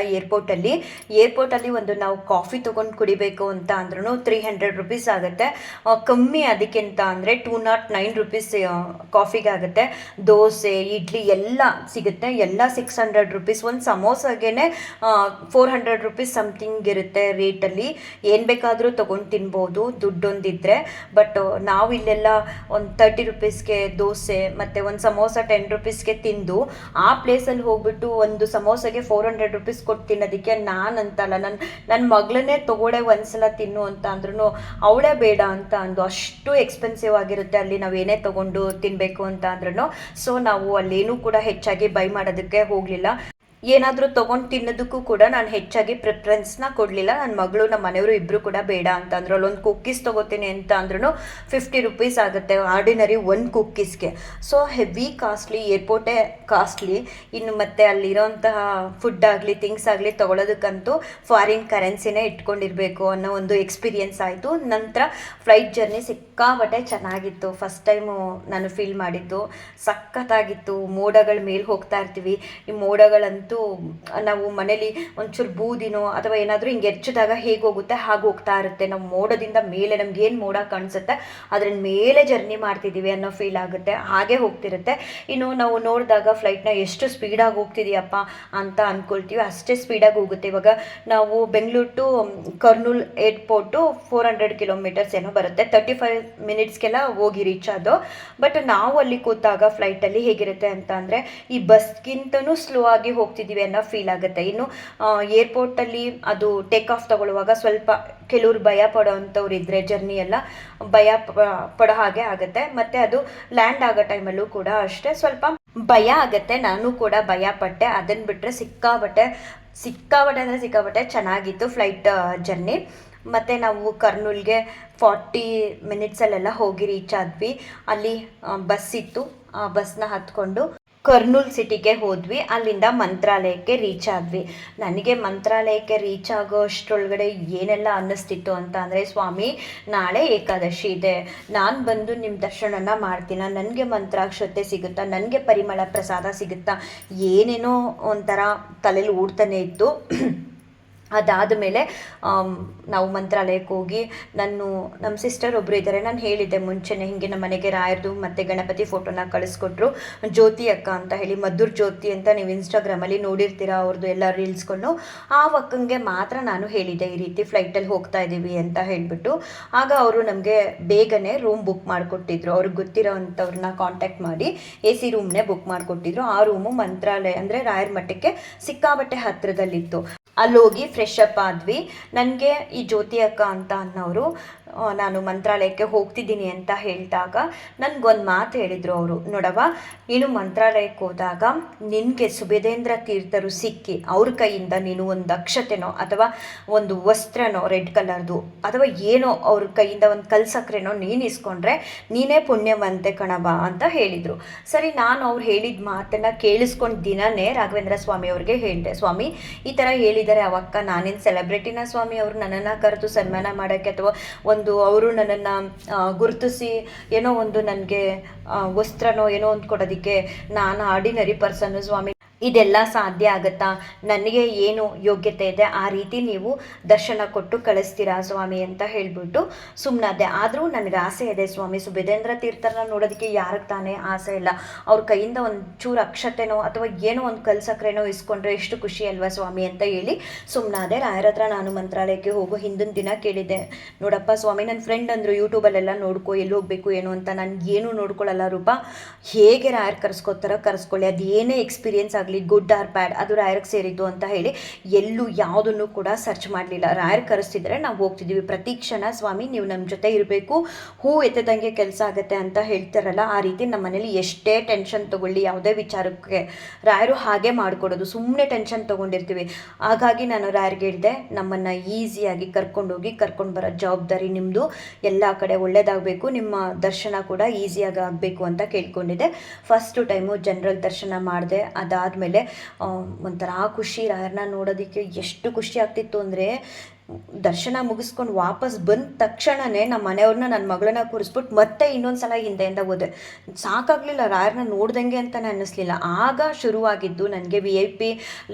ಏರ್ಪೋರ್ಟಲ್ಲಿ ಒಂದು ನಾವು ಕಾಫಿ ತೊಗೊಂಡು ಕುಡಿಬೇಕು ಅಂತ ಅಂದ್ರೂ 300 ರುಪೀಸ್ ಆಗುತ್ತೆ. ಕಮ್ಮಿ ಅದಕ್ಕಿಂತ ಅಂದರೆ 209 ರುಪೀಸ್ ಕಾಫಿಗಾಗುತ್ತೆ. ದೋಸೆ ಇಡ್ಲಿ ಎಲ್ಲ ಸಿಗುತ್ತೆ, ಎಲ್ಲ 600 ರುಪೀಸ್. ಒಂದು ಸಮೋಸಾಗೆ 400 ರುಪೀಸ್ ಸಮಥಿಂಗ್ ಇರುತ್ತೆ ರೇಟಲ್ಲಿ. ಏನು ಬೇಕಾದರೂ ತೊಗೊಂಡು ತಿನ್ಬೋದು ದುಡ್ಡೊಂದಿದ್ರೆ. ಬಟ್ ನಾವು ಇಲ್ಲೆಲ್ಲ ಒಂದು 30 ರುಪೀಸ್ಗೆ ದೋಸೆ ಮತ್ತು ಒಂದು ಸಮೋಸ 10 ರುಪೀಸ್ಗೆ ತಿಂದು ಆ ಪ್ಲೇಸಲ್ಲಿ ಹೋಗ್ಬಿಟ್ಟು ಒಂದು ಸಮೋಸಗೆ 400 ರುಪೀಸ್ ಕೊಟ್ಟು ತಿನ್ನೋದಕ್ಕೆ ನಾನಂತಲ್ಲ, ನನ್ನ ಮಗಳನ್ನೇ ತೊಗೊಡೆ ಒಂದ್ಸಲ ತಿನ್ನು ಅಂತ ಅಂದ್ರೂ ಅವಳೇ ಬೇಡ ಅಂತ ಅಂದು. ಅಷ್ಟು ಎಕ್ಸ್ಪೆನ್ಸಿವ್ ಆಗಿರುತ್ತೆ ಅಲ್ಲಿ ನಾವು ಏನೇ ತೊಗೊಂಡು ತಿನ್ನಬೇಕು ಅಂತ ಅಂದ್ರೂ. ಸೊ ನಾವು ಅಲ್ಲೇನೂ ಕೂಡ ಹೆಚ್ಚಾಗಿ ಬೈ ಮಾಡೋದಕ್ಕೆ ಹೋಗಲಿಲ್ಲ. ಏನಾದರೂ ತೊಗೊಂಡು ತಿನ್ನೋದಕ್ಕೂ ಕೂಡ ನಾನು ಹೆಚ್ಚಾಗಿ ಪ್ರಿಫರೆನ್ಸ್ನ ಕೊಡಲಿಲ್ಲ. ನನ್ನ ಮಗಳು ನಮ್ಮ ಮನೆಯವರು ಇಬ್ಬರು ಕೂಡ ಬೇಡ ಅಂತ ಅಂದರು. ಅಲ್ಲೊಂದು ಕುಕ್ಕೀಸ್ ತೊಗೋತೀನಿ ಅಂತ ಅಂದ್ರೂ 50 ರುಪೀಸ್ ಆಗುತ್ತೆ ಆರ್ಡಿನರಿ ಒಂದು ಕುಕ್ಕೀಸ್ಗೆ. ಸೊ ಹೆವಿ ಕಾಸ್ಟ್ಲಿ, ಏರ್ಪೋರ್ಟೇ ಕಾಸ್ಟ್ಲಿ. ಇನ್ನು ಮತ್ತು ಅಲ್ಲಿರೋಂತಹ ಫುಡ್ ಆಗಲಿ ಥಿಂಗ್ಸ್ ಆಗಲಿ ತೊಗೊಳೋದಕ್ಕಂತೂ ಫಾರಿನ್ ಕರೆನ್ಸಿನೇ ಇಟ್ಕೊಂಡಿರಬೇಕು ಅನ್ನೋ ಒಂದು ಎಕ್ಸ್ಪೀರಿಯೆನ್ಸ್ ಆಯಿತು. ನಂತರ ಫ್ಲೈಟ್ ಜರ್ನಿ ಸಿಕ್ಕಾಬಟ್ಟೆ ಚೆನ್ನಾಗಿತ್ತು. ಫಸ್ಟ್ ಟೈಮು ನಾನು ಫೀಲ್ ಮಾಡಿದ್ದು ಸಖತ್ತಾಗಿತ್ತು. ಮೋಡಗಳ ಮೇಲೆ ಹೋಗ್ತಾ ಇರ್ತೀವಿ. ಈ ಮೋಡಗಳಂತೂ ನಾವು ಮನೇಲಿ ಒಂಚೂರು ಬೂದಿನೋ ಅಥವಾ ಏನಾದರೂ ಹಿಂಗೆ ಎರ್ಚಿದಾಗ ಹೇಗೆ ಹೋಗುತ್ತೆ ಹಾಗೆ ಹೋಗ್ತಾ ಇರುತ್ತೆ. ನಾವು ಮೋಡದಿಂದ ಮೇಲೆ ನಮ್ಗೆ ಏನು ಮೋಡ ಕಾಣಿಸುತ್ತೆ ಅದ್ರ ಮೇಲೆ ಜರ್ನಿ ಮಾಡ್ತಿದ್ದೀವಿ ಅನ್ನೋ ಫೀಲ್ ಆಗುತ್ತೆ. ಹಾಗೆ ಹೋಗ್ತಿರುತ್ತೆ. ಇನ್ನು ನಾವು ನೋಡಿದಾಗ ಫ್ಲೈಟ್ನ ಎಷ್ಟು ಸ್ಪೀಡಾಗಿ ಹೋಗ್ತಿದೆಯಪ್ಪ ಅಂತ ಅಂದ್ಕೊಳ್ತೀವಿ, ಅಷ್ಟೇ ಸ್ಪೀಡಾಗಿ ಹೋಗುತ್ತೆ. ಇವಾಗ ನಾವು Bengaluru to Kurnool airport 400 kilometres ಏನೋ ಬರುತ್ತೆ. 35 ಮಿನಿಟ್ಸ್ಗೆಲ್ಲ ಹೋಗಿ ರೀಚ್ ಆದೋ. ಬಟ್ ನಾವು ಅಲ್ಲಿ ಕೂತಾಗ ಫ್ಲೈಟಲ್ಲಿ ಹೇಗಿರುತ್ತೆ ಅಂತ ಅಂದರೆ ಈ ಬಸ್ಗಿಂತನೂ ಸ್ಲೋ ಆಗಿ ಹೋಗ್ತಿದ್ದೀವಿ ಅನ್ನೋ ಫೀಲ್ ಆಗುತ್ತೆ. ಇನ್ನು ಏರ್ಪೋರ್ಟಲ್ಲಿ ಅದು ಟೇಕ್ ಆಫ್ ತಗೊಳ್ಳುವಾಗ ಸ್ವಲ್ಪ ಕೆಲವ್ರು ಭಯ ಪಡೋ ಅಂಥವ್ರು ಇದ್ದರೆ ಜರ್ನಿ ಎಲ್ಲ ಭಯ ಪಡೋ ಹಾಗೆ ಆಗುತ್ತೆ. ಮತ್ತು ಅದು ಲ್ಯಾಂಡ್ ಆಗೋ ಟೈಮಲ್ಲೂ ಕೂಡ ಅಷ್ಟೇ ಸ್ವಲ್ಪ ಭಯ ಆಗುತ್ತೆ. ನಾನು ಕೂಡ ಭಯ ಪಟ್ಟೆ. ಅದನ್ನು ಬಿಟ್ಟರೆ ಸಿಕ್ಕಾಬಟ್ಟೆ ಅಂದರೆ ಸಿಕ್ಕಾಬಟ್ಟೆ ಚೆನ್ನಾಗಿತ್ತು ಫ್ಲೈಟ್ ಜರ್ನಿ. ಮತ್ತು ನಾವು ಕರ್ನೂಲ್ಗೆ 40 ಮಿನಿಟ್ಸಲ್ಲೆಲ್ಲ ಹೋಗಿ ರೀಚ್ ಆದ್ವಿ. ಅಲ್ಲಿ ಬಸ್ ಇತ್ತು, ಆ ಬಸ್ನ ಹತ್ಕೊಂಡು ಕರ್ನೂಲ್ ಸಿಟಿಗೆ ಹೋದ್ವಿ. ಅಲ್ಲಿಂದ ಮಂತ್ರಾಲಯಕ್ಕೆ ರೀಚ್ ಆದ್ವಿ. ನನಗೆ ಮಂತ್ರಾಲಯಕ್ಕೆ ರೀಚ್ ಆಗೋ ಅಷ್ಟರೊಳಗಡೆ ಏನೆಲ್ಲ ಅನ್ನಿಸ್ತಿತ್ತು ಅಂತ ಅಂದರೆ, ಸ್ವಾಮಿ ನಾಳೆ ಏಕಾದಶಿ ಇದೆ, ನಾನು ಬಂದು ನಿಮ್ಮ ದರ್ಶನನ ಮಾಡ್ತೀನ, ನನಗೆ ಮಂತ್ರಾಕ್ಷತೆ ಸಿಗುತ್ತಾ, ನನಗೆ ಪರಿಮಳ ಪ್ರಸಾದ ಸಿಗುತ್ತಾ, ಏನೇನೋ ಒಂಥರ ತಲೆಯಲ್ಲಿ ಓಡ್ತಾನೆ ಇತ್ತು. ಅದಾದ ಮೇಲೆ ನಾವು ಮಂತ್ರಾಲಯಕ್ಕೆ ಹೋಗಿ ನಮ್ಮ ಸಿಸ್ಟರ್ ಒಬ್ಬರು ಇದ್ದಾರೆ, ನಾನು ಹೇಳಿದ್ದೆ ಮುಂಚೆನೇ ಹಿಂಗೆ ನಮ್ಮ ಮನೆಗೆ ರಾಯರ್ದು ಮತ್ತು ಗಣಪತಿ ಫೋಟೋನ ಕಳಿಸ್ಕೊಟ್ರು. ಜ್ಯೋತಿ ಅಕ್ಕ ಅಂತ ಹೇಳಿ, ಮಧುರ್ ಜ್ಯೋತಿ ಅಂತ ನೀವು ಇನ್ಸ್ಟಾಗ್ರಾಮಲ್ಲಿ ನೋಡಿರ್ತೀರ ಅವ್ರದ್ದು ಎಲ್ಲ ರೀಲ್ಸ್ಕೊಂಡು. ಆ ಅಕ್ಕಂಗೆ ಮಾತ್ರ ನಾನು ಹೇಳಿದ್ದೆ ಈ ರೀತಿ ಫ್ಲೈಟಲ್ಲಿ ಹೋಗ್ತಾ ಇದ್ದೀವಿ ಅಂತ ಹೇಳಿಬಿಟ್ಟು. ಆಗ ಅವರು ನಮಗೆ ಬೇಗನೆ ರೂಮ್ ಬುಕ್ ಮಾಡಿಕೊಟ್ಟಿದ್ರು. ಅವ್ರಿಗೆ ಗೊತ್ತಿರೋ ಅಂಥವ್ರನ್ನ ಕಾಂಟ್ಯಾಕ್ಟ್ ಮಾಡಿ AC ರೂಮ್ನೇ ಬುಕ್ ಮಾಡಿಕೊಟ್ಟಿದ್ರು. ಆ ರೂಮು ಮಂತ್ರಾಲಯ ಅಂದರೆ ರಾಯರ ಮಠಕ್ಕೆ ಸಿಕ್ಕಾಬಟ್ಟೆ ಹತ್ತಿರದಲ್ಲಿತ್ತು. ಅಲ್ಲೋಗಿ ಫ್ರೆಶ್ ಅಪ್ ಆದ್ವಿ. ನನಗೆ ಈ ಜ್ಯೋತಿ ಅಕ್ಕ ಅಂತ ಅನ್ನೋರು ನಾನು ಮಂತ್ರಾಲಯಕ್ಕೆ ಹೋಗ್ತಿದ್ದೀನಿ ಅಂತ ಹೇಳಿದಾಗ ನನಗೊಂದು ಮಾತು ಹೇಳಿದರು ಅವರು, ನೋಡವ ನೀನು ಮಂತ್ರಾಲಯಕ್ಕೆ ಹೋದಾಗ ನಿನಗೆ ಸುಬೇದೇಂದ್ರ ತೀರ್ಥರು ಸಿಕ್ಕಿ ಅವ್ರ ಕೈಯಿಂದ ನೀನು ಒಂದು ಅಕ್ಷತೆನೋ ಅಥವಾ ಒಂದು ವಸ್ತ್ರನೋ ರೆಡ್ ಕಲರ್ದು ಅಥವಾ ಏನೋ ಅವ್ರ ಕೈಯಿಂದ ಒಂದು ಕಲ್ಸಕ್ರೆನೋ ನೀನು ಇಸ್ಕೊಂಡ್ರೆ ನೀನೇ ಪುಣ್ಯವಂತೆ ಕಣವ ಅಂತ ಹೇಳಿದರು. ಸರಿ, ನಾನು ಅವ್ರು ಹೇಳಿದ ಮಾತನ್ನು ಕೇಳಿಸ್ಕೊಂಡು ದಿನನೇ ರಾಘವೇಂದ್ರ ಸ್ವಾಮಿ ಅವ್ರಿಗೆ ಹೇಳಿದೆ, ಸ್ವಾಮಿ ಈ ಥರ ಹೇಳಿದ್ದಾರೆ ಅವಕ್ಕ, ನಾನೇನು ಸೆಲೆಬ್ರಿಟಿನ ಸ್ವಾಮಿ ಅವರು ನನ್ನನ್ನು ಕರೆದು ಸನ್ಮಾನ ಮಾಡೋಕ್ಕೆ ಅಥವಾ ಒಂದು ಅವರು ನನ್ನನ್ನು ಗುರುತಿಸಿ ಏನೋ ಒಂದು ನನಗೆ ವಸ್ತ್ರನೋ ಏನೋ ಒಂದು ಕೊಡೋದಕ್ಕೆ ನಾನು ಆರ್ಡಿನರಿ ಪರ್ಸನ್ನು ಸ್ವಾಮಿ, ಇದೆಲ್ಲ ಸಾಧ್ಯ ಆಗುತ್ತಾ? ನನಗೆ ಏನು ಯೋಗ್ಯತೆ ಇದೆ ಆ ರೀತಿ ನೀವು ದರ್ಶನ ಕೊಟ್ಟು ಕಳಿಸ್ತೀರಾ ಸ್ವಾಮಿ ಅಂತ ಹೇಳಿಬಿಟ್ಟು ಸುಮ್ಮನಾದೆ. ಆದರೂ ನನಗೆ ಆಸೆ ಇದೆ ಸ್ವಾಮಿ, ಸುಬೇದೇಂದ್ರ ತೀರ್ಥರನ್ನ ನೋಡೋದಕ್ಕೆ ಯಾರಿಗೆ ತಾನೇ ಆಸೆ ಇಲ್ಲ? ಅವ್ರ ಕೈಯಿಂದ ಒಂದು ಚೂರು ಅಕ್ಷತೆನೋ ಅಥವಾ ಏನೋ ಒಂದು ಕಲ್ಸಕ್ರೇನೋ ಇಸ್ಕೊಂಡ್ರೆ ಎಷ್ಟು ಖುಷಿ ಅಲ್ವಾ ಸ್ವಾಮಿ ಅಂತ ಹೇಳಿ ಸುಮ್ಮನಾದೆ. ರಾಯರ ಹತ್ರ ನಾನು ಮಂತ್ರಾಲಯಕ್ಕೆ ಹೋಗೋ ಹಿಂದಿನ ದಿನ ಕೇಳಿದ್ದೆ, ನೋಡಪ್ಪ ಸ್ವಾಮಿ ನನ್ನ ಫ್ರೆಂಡ್ ಅಂದರು ಯೂಟ್ಯೂಬಲ್ಲೆಲ್ಲ ನೋಡ್ಕೊ ಎಲ್ಲಿ ಹೋಗಬೇಕು ಏನು ಅಂತ. ನಾನು ಏನೂ ನೋಡ್ಕೊಳ್ಳಲ್ಲ ರೂಪ, ಹೇಗೆ ರಾಯರ್ ಕರೆಸ್ಕೊತಾರೋ ಕರೆಸ್ಕೊಳ್ಳಿ, ಅದು ಏನೇ ಎಕ್ಸ್ಪೀರಿಯೆನ್ಸ್ ಗುಡ್ ಆರ್ ಬ್ಯಾಡ್ ಅದು ರಾಯರ್ಗೆ ಸೇರಿದ್ದು ಅಂತ ಹೇಳಿ ಎಲ್ಲೂ ಯಾವುದನ್ನು ಕೂಡ ಸರ್ಚ್ ಮಾಡಲಿಲ್ಲ. ರಾಯರ್ ಕರೆಸ್ತಿದ್ರೆ ನಾವು ಹೋಗ್ತಿದ್ದೀವಿ. ಪ್ರತಿ ಕ್ಷಣ ಸ್ವಾಮಿ ನೀವು ನಮ್ಮ ಜೊತೆ ಇರಬೇಕು, ಹೂ ಎತ್ತದಂಗೆ ಕೆಲಸ ಆಗುತ್ತೆ ಅಂತ ಹೇಳ್ತಾರಲ್ಲ, ಆ ರೀತಿ ನಮ್ಮ ಮನೇಲಿ ಎಷ್ಟೇ ಟೆನ್ಷನ್ ತೊಗೊಳ್ಳಿ ಯಾವುದೇ ವಿಚಾರಕ್ಕೆ ರಾಯರು ಹಾಗೆ ಮಾಡಿಕೊಡೋದು. ಸುಮ್ಮನೆ ಟೆನ್ಷನ್ ತೊಗೊಂಡಿರ್ತೀವಿ. ಹಾಗಾಗಿ ನಾನು ರಾಯರ್ಗೆ ಹೇಳಿದೆ, ನಮ್ಮನ್ನು ಈಸಿಯಾಗಿ ಕರ್ಕೊಂಡೋಗಿ ಕರ್ಕೊಂಡು ಬರೋ ಜವಾಬ್ದಾರಿ ನಿಮ್ಮದು, ಎಲ್ಲ ಕಡೆ ಒಳ್ಳೇದಾಗಬೇಕು, ನಿಮ್ಮ ದರ್ಶನ ಕೂಡ ಈಸಿಯಾಗಿ ಆಗಬೇಕು ಅಂತ ಕೇಳ್ಕೊಂಡಿದ್ದೆ. ಫಸ್ಟು ಟೈಮು ಜನರಲ್ ದರ್ಶನ ಮಾಡಿದೆ. ಅದಾದಮೇಲೆ ಒಂಥರ ಖುಷಿ, ರಾಯರನ್ನ ನೋಡೋದಕ್ಕೆ ಎಷ್ಟು ಖುಷಿ ಆಗ್ತಿತ್ತು ಅಂದರೆ, ದರ್ಶನ ಮುಗಿಸ್ಕೊಂಡು ವಾಪಸ್ ಬಂದ ತಕ್ಷಣವೇ ನಮ್ಮ ಮನೆಯವ್ರನ್ನ ನನ್ನ ಮಗಳನ್ನ ಕೂರಿಸ್ಬಿಟ್ಟು ಮತ್ತೆ ಇನ್ನೊಂದು ಸಲ ಹಿಂದೆಯಿಂದ ಹೋದೆ. ಸಾಕಾಗಲಿಲ್ಲ, ರಾಯರನ್ನ ನೋಡ್ದಂಗೆ ಅಂತಲೇ ಅನ್ನಿಸ್ಲಿಲ್ಲ. ಆಗ ಶುರುವಾಗಿದ್ದು ನನಗೆ VIP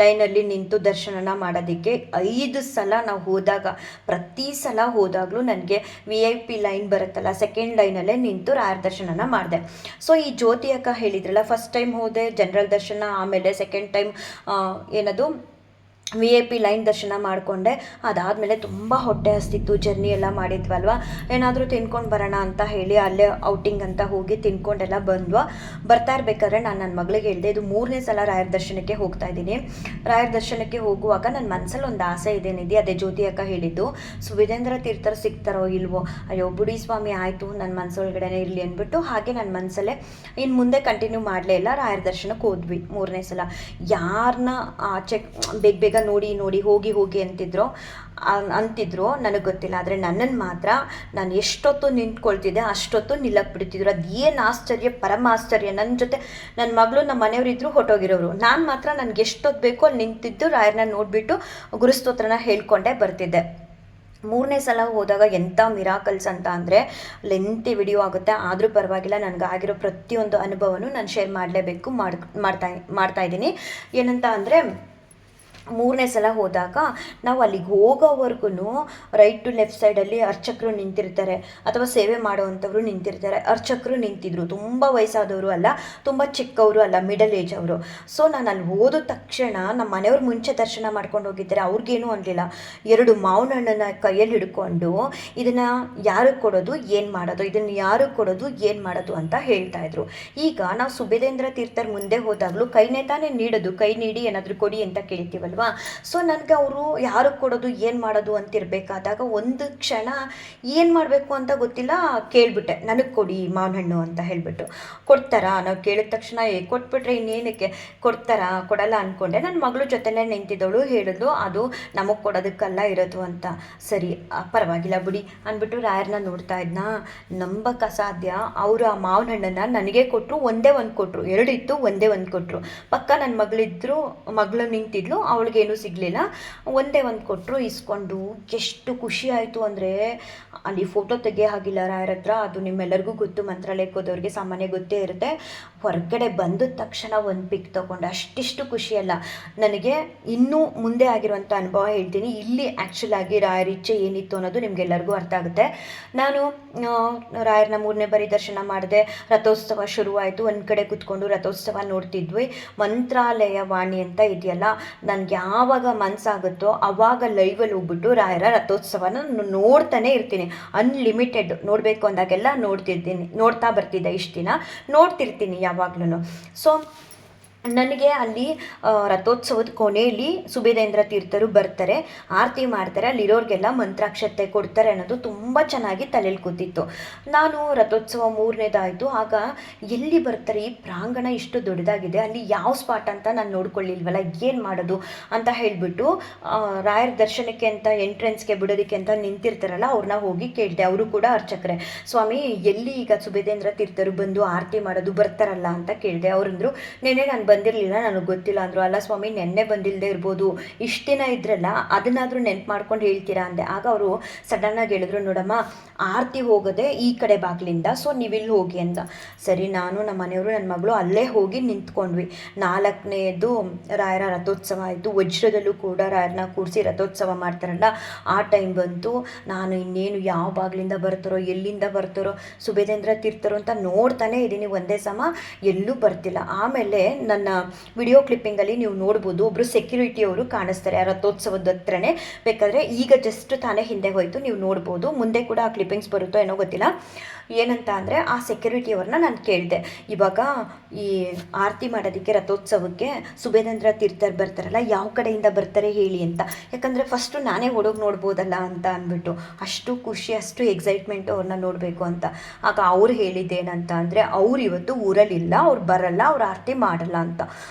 ಲೈನಲ್ಲಿ ನಿಂತು ದರ್ಶನನ ಮಾಡೋದಕ್ಕೆ. 5 ಸಲ ನಾವು ಹೋದಾಗ, ಪ್ರತಿ ಸಲ ಹೋದಾಗಲೂ ನನಗೆ VIP ಲೈನ್ ಬರುತ್ತಲ್ಲ, ಸೆಕೆಂಡ್ ಲೈನಲ್ಲೇ ನಿಂತು ರಾಯರ ದರ್ಶನನ ಮಾಡಿದೆ. ಸೊ ಈ ಜ್ಯೋತಿ ಅಕ್ಕ ಹೇಳಿದ್ರಲ್ಲ, ಫಸ್ಟ್ ಟೈಮ್ ಹೋದೆ ಜನರಲ್ ದರ್ಶನ, ಆಮೇಲೆ ಸೆಕೆಂಡ್ ಟೈಮ್ ಏನದು VIP ಲೈನ್ ದರ್ಶನ ಮಾಡಿಕೊಂಡೆ. ಅದಾದಮೇಲೆ ತುಂಬ ಹೊಟ್ಟೆ ಹಸ್ತಿತ್ತು, ಜರ್ನಿ ಎಲ್ಲ ಮಾಡಿದ್ವಲ್ವ, ಏನಾದರೂ ತಿನ್ಕೊಂಡು ಬರೋಣ ಅಂತ ಹೇಳಿ ಅಲ್ಲೇ ಔಟಿಂಗ್ ಅಂತ ಹೋಗಿ ತಿನ್ಕೊಂಡೆಲ್ಲ ಬರ್ತಾ ಇರಬೇಕಾದ್ರೆ ನಾನು ನನ್ನ ಮಗಳಿಗೆ ಹೇಳಿದೆ, ಇದು 3ನೇ ಸಲ ರಾಯರ ದರ್ಶನಕ್ಕೆ ಹೋಗ್ತಾ ಇದ್ದೀನಿ. ರಾಯರ ದರ್ಶನಕ್ಕೆ ಹೋಗುವಾಗ ನನ್ನ ಮನಸ್ಸಲ್ಲಿ ಒಂದು ಆಸೆ ಇದೇನಿದೆ, ಅದೇ ಜ್ಯೋತಿ ಅಕ್ಕ ಹೇಳಿದ್ದು, ಸುಬುಧೇಂದ್ರ ತೀರ್ಥರು ಸಿಗ್ತಾರೋ ಇಲ್ವೋ, ಅಯ್ಯೋ ಬುಡಿ ಸ್ವಾಮಿ ಆಯಿತು ನನ್ನ ಮನಸ್ಸೊಳಗಡೆನೇ ಇರಲಿ ಅಂದ್ಬಿಟ್ಟು ಹಾಗೆ ನನ್ನ ಮನಸ್ಸಲ್ಲೇ ಇನ್ನು ಮುಂದೆ ಕಂಟಿನ್ಯೂ ಮಾಡಲೇ ಇಲ್ಲ. ರಾಯರ ದರ್ಶನಕ್ಕೆ ಹೋದ್ವಿ 3ನೇ ಸಲ. ಯಾರನ್ನ ಆಚೆ ಬೇಗ ನೋಡಿ ಹೋಗಿ ಅಂತಿದ್ರು ನನಗೆ ಗೊತ್ತಿಲ್ಲ. ಆದರೆ ನನ್ನನ್ನು ಮಾತ್ರ ನಾನು ಎಷ್ಟೊತ್ತು ನಿಂತ್ಕೊಳ್ತಿದ್ದೆ ಅಷ್ಟೊತ್ತು ನಿಲ್ಲಕ್ಕೆ ಬಿಡ್ತಿದ್ರು. ಅದು ಏನು ಆಶ್ಚರ್ಯ, ಪರಮ ಆಶ್ಚರ್ಯ. ನನ್ನ ಜೊತೆ ನನ್ನ ಮಗಳು, ನಮ್ಮ ಮನೆಯವರಿದ್ರು ಹೊಟ್ಟೋಗಿರೋರು, ನಾನು ಮಾತ್ರ ನನಗೆ ಎಷ್ಟೊತ್ತು ಬೇಕೋ ಅಲ್ಲಿ ನಿಂತಿದ್ದು ರಾಯರನ್ನ ನೋಡಿಬಿಟ್ಟು ಗುರುಸ್ತೋತ್ರನ ಹೇಳ್ಕೊಂಡೇ ಬರ್ತಿದ್ದೆ. 3ನೇ ಸಲ ಹೋದಾಗ ಎಂಥ ಮಿರಾಕಲ್ಸ್ ಅಂತ ಅಂದರೆ, ಲೆಂತಿ ವಿಡಿಯೋ ಆಗುತ್ತೆ ಆದರೂ ಪರವಾಗಿಲ್ಲ, ನನಗಾಗಿರೋ ಪ್ರತಿಯೊಂದು ಅನುಭವನೂ ನಾನು ಶೇರ್ ಮಾಡಲೇಬೇಕು, ಮಾಡ್ತಾ ಇದ್ದೀನಿ. ಏನಂತ ಅಂದರೆ, 3ನೇ ಸಲ ಹೋದಾಗ ನಾವು ಅಲ್ಲಿಗೆ ಹೋಗೋವರೆಗೂ ರೈಟ್ ಟು ಲೆಫ್ಟ್ ಸೈಡಲ್ಲಿ ಅರ್ಚಕರು ನಿಂತಿರ್ತಾರೆ, ಅಥವಾ ಸೇವೆ ಮಾಡೋವಂಥವ್ರು ನಿಂತಿರ್ತಾರೆ. ಅರ್ಚಕರು ನಿಂತಿದ್ರು, ತುಂಬ ವಯಸ್ಸಾದವರು ಅಲ್ಲ, ತುಂಬ ಚಿಕ್ಕವರು ಅಲ್ಲ, ಮಿಡಲ್ ಏಜ್ ಅವರು. ಸೊ ನಾನು ಅಲ್ಲಿ ಹೋದ ತಕ್ಷಣ ನಮ್ಮ ಮನೆಯವ್ರು ಮುಂಚೆ ದರ್ಶನ ಮಾಡ್ಕೊಂಡು ಹೋಗಿದ್ದಾರೆ, ಅವ್ರಿಗೇನೂ ಅನ್ನಲಿಲ್ಲ. 2 ಮಾವಿನ ಹಣ್ಣನ್ನು ಕೈಯಲ್ಲಿ ಹಿಡ್ಕೊಂಡು ಇದನ್ನು ಯಾರಿಗೆ ಕೊಡೋದು, ಏನು ಮಾಡೋದು, ಇದನ್ನು ಯಾರಿಗೆ ಕೊಡೋದು, ಏನು ಮಾಡೋದು ಅಂತ ಹೇಳ್ತಾಯಿದ್ರು. ಈಗ ನಾವು ಸುಬುಧೇಂದ್ರ ತೀರ್ಥರ ಮುಂದೆ ಹೋದಾಗಲೂ ಕೈನೇ ತಾನೇ ನೀಡೋದು, ಕೈ ನೀಡಿ ಏನಾದರೂ ಕೊಡಿ ಅಂತ ಕೇಳ್ತೀವಲ್ಲ. ಸೊ ನನಗೆ ಅವರು ಯಾರು ಕೊಡೋದು, ಏನು ಮಾಡೋದು ಅಂತಿರಬೇಕಾದಾಗ ಒಂದು ಕ್ಷಣ ಏನು ಮಾಡಬೇಕು ಅಂತ ಗೊತ್ತಿಲ್ಲ, ಕೇಳಿಬಿಟ್ಟೆ, ನನಗೆ ಕೊಡಿ ಮಾವಿನ ಹಣ್ಣು ಅಂತ ಹೇಳಿಬಿಟ್ಟು. ಕೊಡ್ತಾರಾ, ನಾವು ಕೇಳಿದ ತಕ್ಷಣ ಕೊಟ್ಬಿಟ್ರೆ ಇನ್ನೇನಕ್ಕೆ ಕೊಡ್ತಾರಾ, ಕೊಡಲ್ಲ ಅಂದ್ಕೊಂಡೆ. ನನ್ನ ಮಗಳು ಜೊತೆಲೇ ನಿಂತಿದ್ದವಳು ಹೇಳಿದ್ಲು, ಅದು ನಮಗೆ ಕೊಡೋದಕ್ಕಲ್ಲ ಇರೋದು ಅಂತ. ಸರಿ ಪರವಾಗಿಲ್ಲ ಬಿಡಿ ಅಂದ್ಬಿಟ್ಟು ರಾಯರನ್ನ ನೋಡ್ತಾ ಇದ್ನಾ, ನಂಬಕ್ಕೆ ಅಸಾಧ್ಯ. ಅವರು ಆ ಮಾವಿನ ಹಣ್ಣನ್ನು ನನಗೆ ಕೊಟ್ಟರು, ಒಂದೇ ಒಂದು ಕೊಟ್ಟರು, 2 ಇತ್ತು, ಒಂದೇ ಒಂದು ಕೊಟ್ಟರು. ಪಕ್ಕ ನನ್ನ ಮಗಳು ನಿಂತಿದ್ಲು, ಅವಳಿಗೇನು ಸಿಗಲಿಲ್ಲ, ಒಂದೇ ಒಂದು ಕೊಟ್ಟರು. ಇಸ್ಕೊಂಡು ಎಷ್ಟು ಖುಷಿ ಆಯಿತು ಅಂದರೆ, ಅಲ್ಲಿ ಫೋಟೋ ತೆಗಿಯೋ ಹಾಗಿಲ್ಲ ರಾಯರ ಹತ್ರ, ಅದು ನಿಮ್ಮೆಲ್ಲರಿಗೂ ಗೊತ್ತು, ಮಂತ್ರಾಲಯಕ್ಕೆ ಹೋದವ್ರಿಗೆ ಸಾಮಾನ್ಯ ಗೊತ್ತೇ ಇರುತ್ತೆ. ಹೊರಗಡೆ ಬಂದ ತಕ್ಷಣ ಒಂದು ಪಿಕ್ ತೊಗೊಂಡು ಅಷ್ಟಿಷ್ಟು ಖುಷಿಯಲ್ಲ ನನಗೆ. ಇನ್ನೂ ಮುಂದೆ ಆಗಿರುವಂಥ ಅನುಭವ ಹೇಳ್ತೀನಿ. ಇಲ್ಲಿ ಆ್ಯಕ್ಚುಲಾಗಿ ರಾಯರ ಇಚ್ಛೆ ಏನಿತ್ತು ಅನ್ನೋದು ನಿಮಗೆಲ್ಲರಿಗೂ ಅರ್ಥ ಆಗುತ್ತೆ. ನಾನು ರಾಯರನ್ನ 3ನೇ ಬಾರಿ ದರ್ಶನ ಮಾಡಿದೆ. ರಥೋತ್ಸವ ಶುರುವಾಯಿತು, ಒಂದು ಕಡೆ ಕೂತ್ಕೊಂಡು ರಥೋತ್ಸವ ನೋಡ್ತಿದ್ವಿ. ಮಂತ್ರಾಲಯ ವಾಣಿ ಅಂತ ಇದೆಯಲ್ಲ, ನನಗೆ ಯಾವಾಗ ಮನಸ್ಸಾಗುತ್ತೋ ಆವಾಗ ಲೈವಲ್ಲಿ ಹೋಗ್ಬಿಟ್ಟು ರಾಯರ ರಥೋತ್ಸವನ ನೋಡ್ತಾನೆ ಇರ್ತೀನಿ. ಅನ್ಲಿಮಿಟೆಡ್ ನೋಡಬೇಕು ಅಂದಾಗೆಲ್ಲ ನೋಡ್ತಾ ಬರ್ತಿದ್ದೆ, ಇಷ್ಟು ದಿನ ನೋಡ್ತಿರ್ತೀನಿ ಯಾವಾಗ್ಲೂ. ಸೊ ನನಗೆ ಅಲ್ಲಿ ರಥೋತ್ಸವದ ಕೊನೆಯಲ್ಲಿ ಸುಬುಧೇಂದ್ರ ತೀರ್ಥರು ಬರ್ತಾರೆ, ಆರತಿ ಮಾಡ್ತಾರೆ, ಅಲ್ಲಿರೋರಿಗೆಲ್ಲ ಮಂತ್ರಾಕ್ಷತೆ ಕೊಡ್ತಾರೆ ಅನ್ನೋದು ತುಂಬ ಚೆನ್ನಾಗಿ ತಲೆಯಲ್ಲಿ ಕೂತಿತ್ತು. ನಾನು ರಥೋತ್ಸವ 3ನೇದಾಯಿತು. ಆಗ ಎಲ್ಲಿ ಬರ್ತಾರೆ, ಈ ಪ್ರಾಂಗಣ ಇಷ್ಟು ದೊಡ್ಡದಾಗಿದೆ, ಅಲ್ಲಿ ಯಾವ ಸ್ಪಾಟ್ ಅಂತ ನಾನು ನೋಡ್ಕೊಳ್ಳಿಲ್ವಲ್ಲ, ಏನು ಮಾಡೋದು ಅಂತ ಹೇಳಿಬಿಟ್ಟು ರಾಯರ ದರ್ಶನಕ್ಕೆ ಅಂತ ಎಂಟ್ರೆನ್ಸ್ಗೆ ಬಿಡೋದಕ್ಕೆ ಅಂತ ನಿಂತಿರ್ತಾರಲ್ಲ, ಅವ್ರನ್ನ ಹೋಗಿ ಕೇಳಿದೆ. ಅವರು ಕೂಡ ಅರ್ಚಕರೇ. ಸ್ವಾಮಿ ಎಲ್ಲಿ ಈಗ ಸುಬುಧೇಂದ್ರ ತೀರ್ಥರು ಬಂದು ಆರತಿ ಮಾಡೋದು ಬರ್ತಾರಲ್ಲ ಅಂತ ಕೇಳಿದೆ. ಅವರಂದ್ರು, ನೆನ್ನೆ ನಾನು ಬಂದಿರಲಿಲ್ಲ, ನನಗೆ ಗೊತ್ತಿಲ್ಲ ಅಂದರು. ಅಲ್ಲ ಸ್ವಾಮಿ, ನೆನ್ನೆ ಬಂದಿಲ್ಲದೆ ಇರ್ಬೋದು, ಇಷ್ಟು ದಿನ ಇದ್ರಲ್ಲ, ಅದನ್ನಾದರೂ ನೆನ್ಪು ಮಾಡ್ಕೊಂಡು ಹೇಳ್ತೀರಾ ಅಂದೆ. ಆಗ ಅವರು ಸಡನ್ನಾಗಿ ಹೇಳಿದ್ರು, ನೋಡಮ್ಮ ಆರತಿ ಹೋಗೋದೆ ಈ ಕಡೆ ಬಾಗಿಲಿಂದ, ಸೊ ನೀವಿಲ್ಲಿ ಹೋಗಿ ಅಂತ. ಸರಿ, ನಾನು ನಮ್ಮ ಮನೆಯವರು ನನ್ನ ಮಗಳು ಅಲ್ಲೇ ಹೋಗಿ ನಿಂತ್ಕೊಂಡ್ವಿ. 4ನೇದು ರಾಯರ ರಥೋತ್ಸವ ಆಯಿತು. ವಜ್ರದಲ್ಲೂ ಕೂಡ ರಾಯರನ್ನ ಕೂರಿಸಿ ರಥೋತ್ಸವ ಮಾಡ್ತಾರಲ್ಲ, ಆ ಟೈಮ್ ಬಂತು. ನಾನು ಇನ್ನೇನು ಯಾವ ಬಾಗಿಲಿಂದ ಬರ್ತಾರೋ, ಎಲ್ಲಿಂದ ಬರ್ತಾರೋ, ಸುಬುಧೇಂದ್ರ ತೀರ್ಥರು ಅಂತ ನೋಡ್ತಾನೆ ಇದ್ದೀನಿ, ಒಂದೇ ಸಮ ಎಲ್ಲೂ ಬರ್ತಿಲ್ಲ. ಆಮೇಲೆ ನನ್ನ ವಿಡಿಯೋ ಕ್ಲಿಪ್ಪಿಂಗಲ್ಲಿ ನೀವು ನೋಡ್ಬೋದು, ಒಬ್ಬರು ಸೆಕ್ಯೂರಿಟಿಯವರು ಕಾಣಿಸ್ತಾರೆ ಆ ರಥೋತ್ಸವದ ಹತ್ರನೇ. ಬೇಕಾದರೆ ಈಗ ಜಸ್ಟ್ ತಾನೇ ಹಿಂದೆ ಹೋಯಿತು, ನೀವು ನೋಡ್ಬೋದು. ಮುಂದೆ ಕೂಡ ಆ ಕ್ಲಿಪ್ಪಿಂಗ್ಸ್ ಬರುತ್ತೋ ಏನೋ ಗೊತ್ತಿಲ್ಲ. ಏನಂತ ಅಂದರೆ, ಆ ಸೆಕ್ಯೂರಿಟಿಯವ್ರನ್ನ ನಾನು ಕೇಳಿದೆ, ಇವಾಗ ಈ ಆರತಿ ಮಾಡೋದಕ್ಕೆ ರಥೋತ್ಸವಕ್ಕೆ ಸುಬುಧೇಂದ್ರ ತೀರ್ಥರು ಬರ್ತಾರಲ್ಲ, ಯಾವ ಕಡೆಯಿಂದ ಬರ್ತಾರೆ ಹೇಳಿ ಅಂತ. ಯಾಕಂದರೆ ಫಸ್ಟು ನಾನೇ ಓಡೋಗಿ ನೋಡ್ಬೋದಲ್ಲ ಅಂತ ಅಂದ್ಬಿಟ್ಟು ಅಷ್ಟು ಖುಷಿ, ಅಷ್ಟು ಎಕ್ಸೈಟ್ಮೆಂಟು ಅವ್ರನ್ನ ನೋಡಬೇಕು ಅಂತ. ಆಗ ಅವ್ರು ಹೇಳಿದ್ದೇನಂತ ಅಂದರೆ, ಅವ್ರು ಇವತ್ತು ಊರಲ್ಲಿಲ್ಲ, ಅವ್ರು ಬರಲ್ಲ, ಅವ್ರು ಆರತಿ ಮಾಡಲ್ಲ ಅಂತ.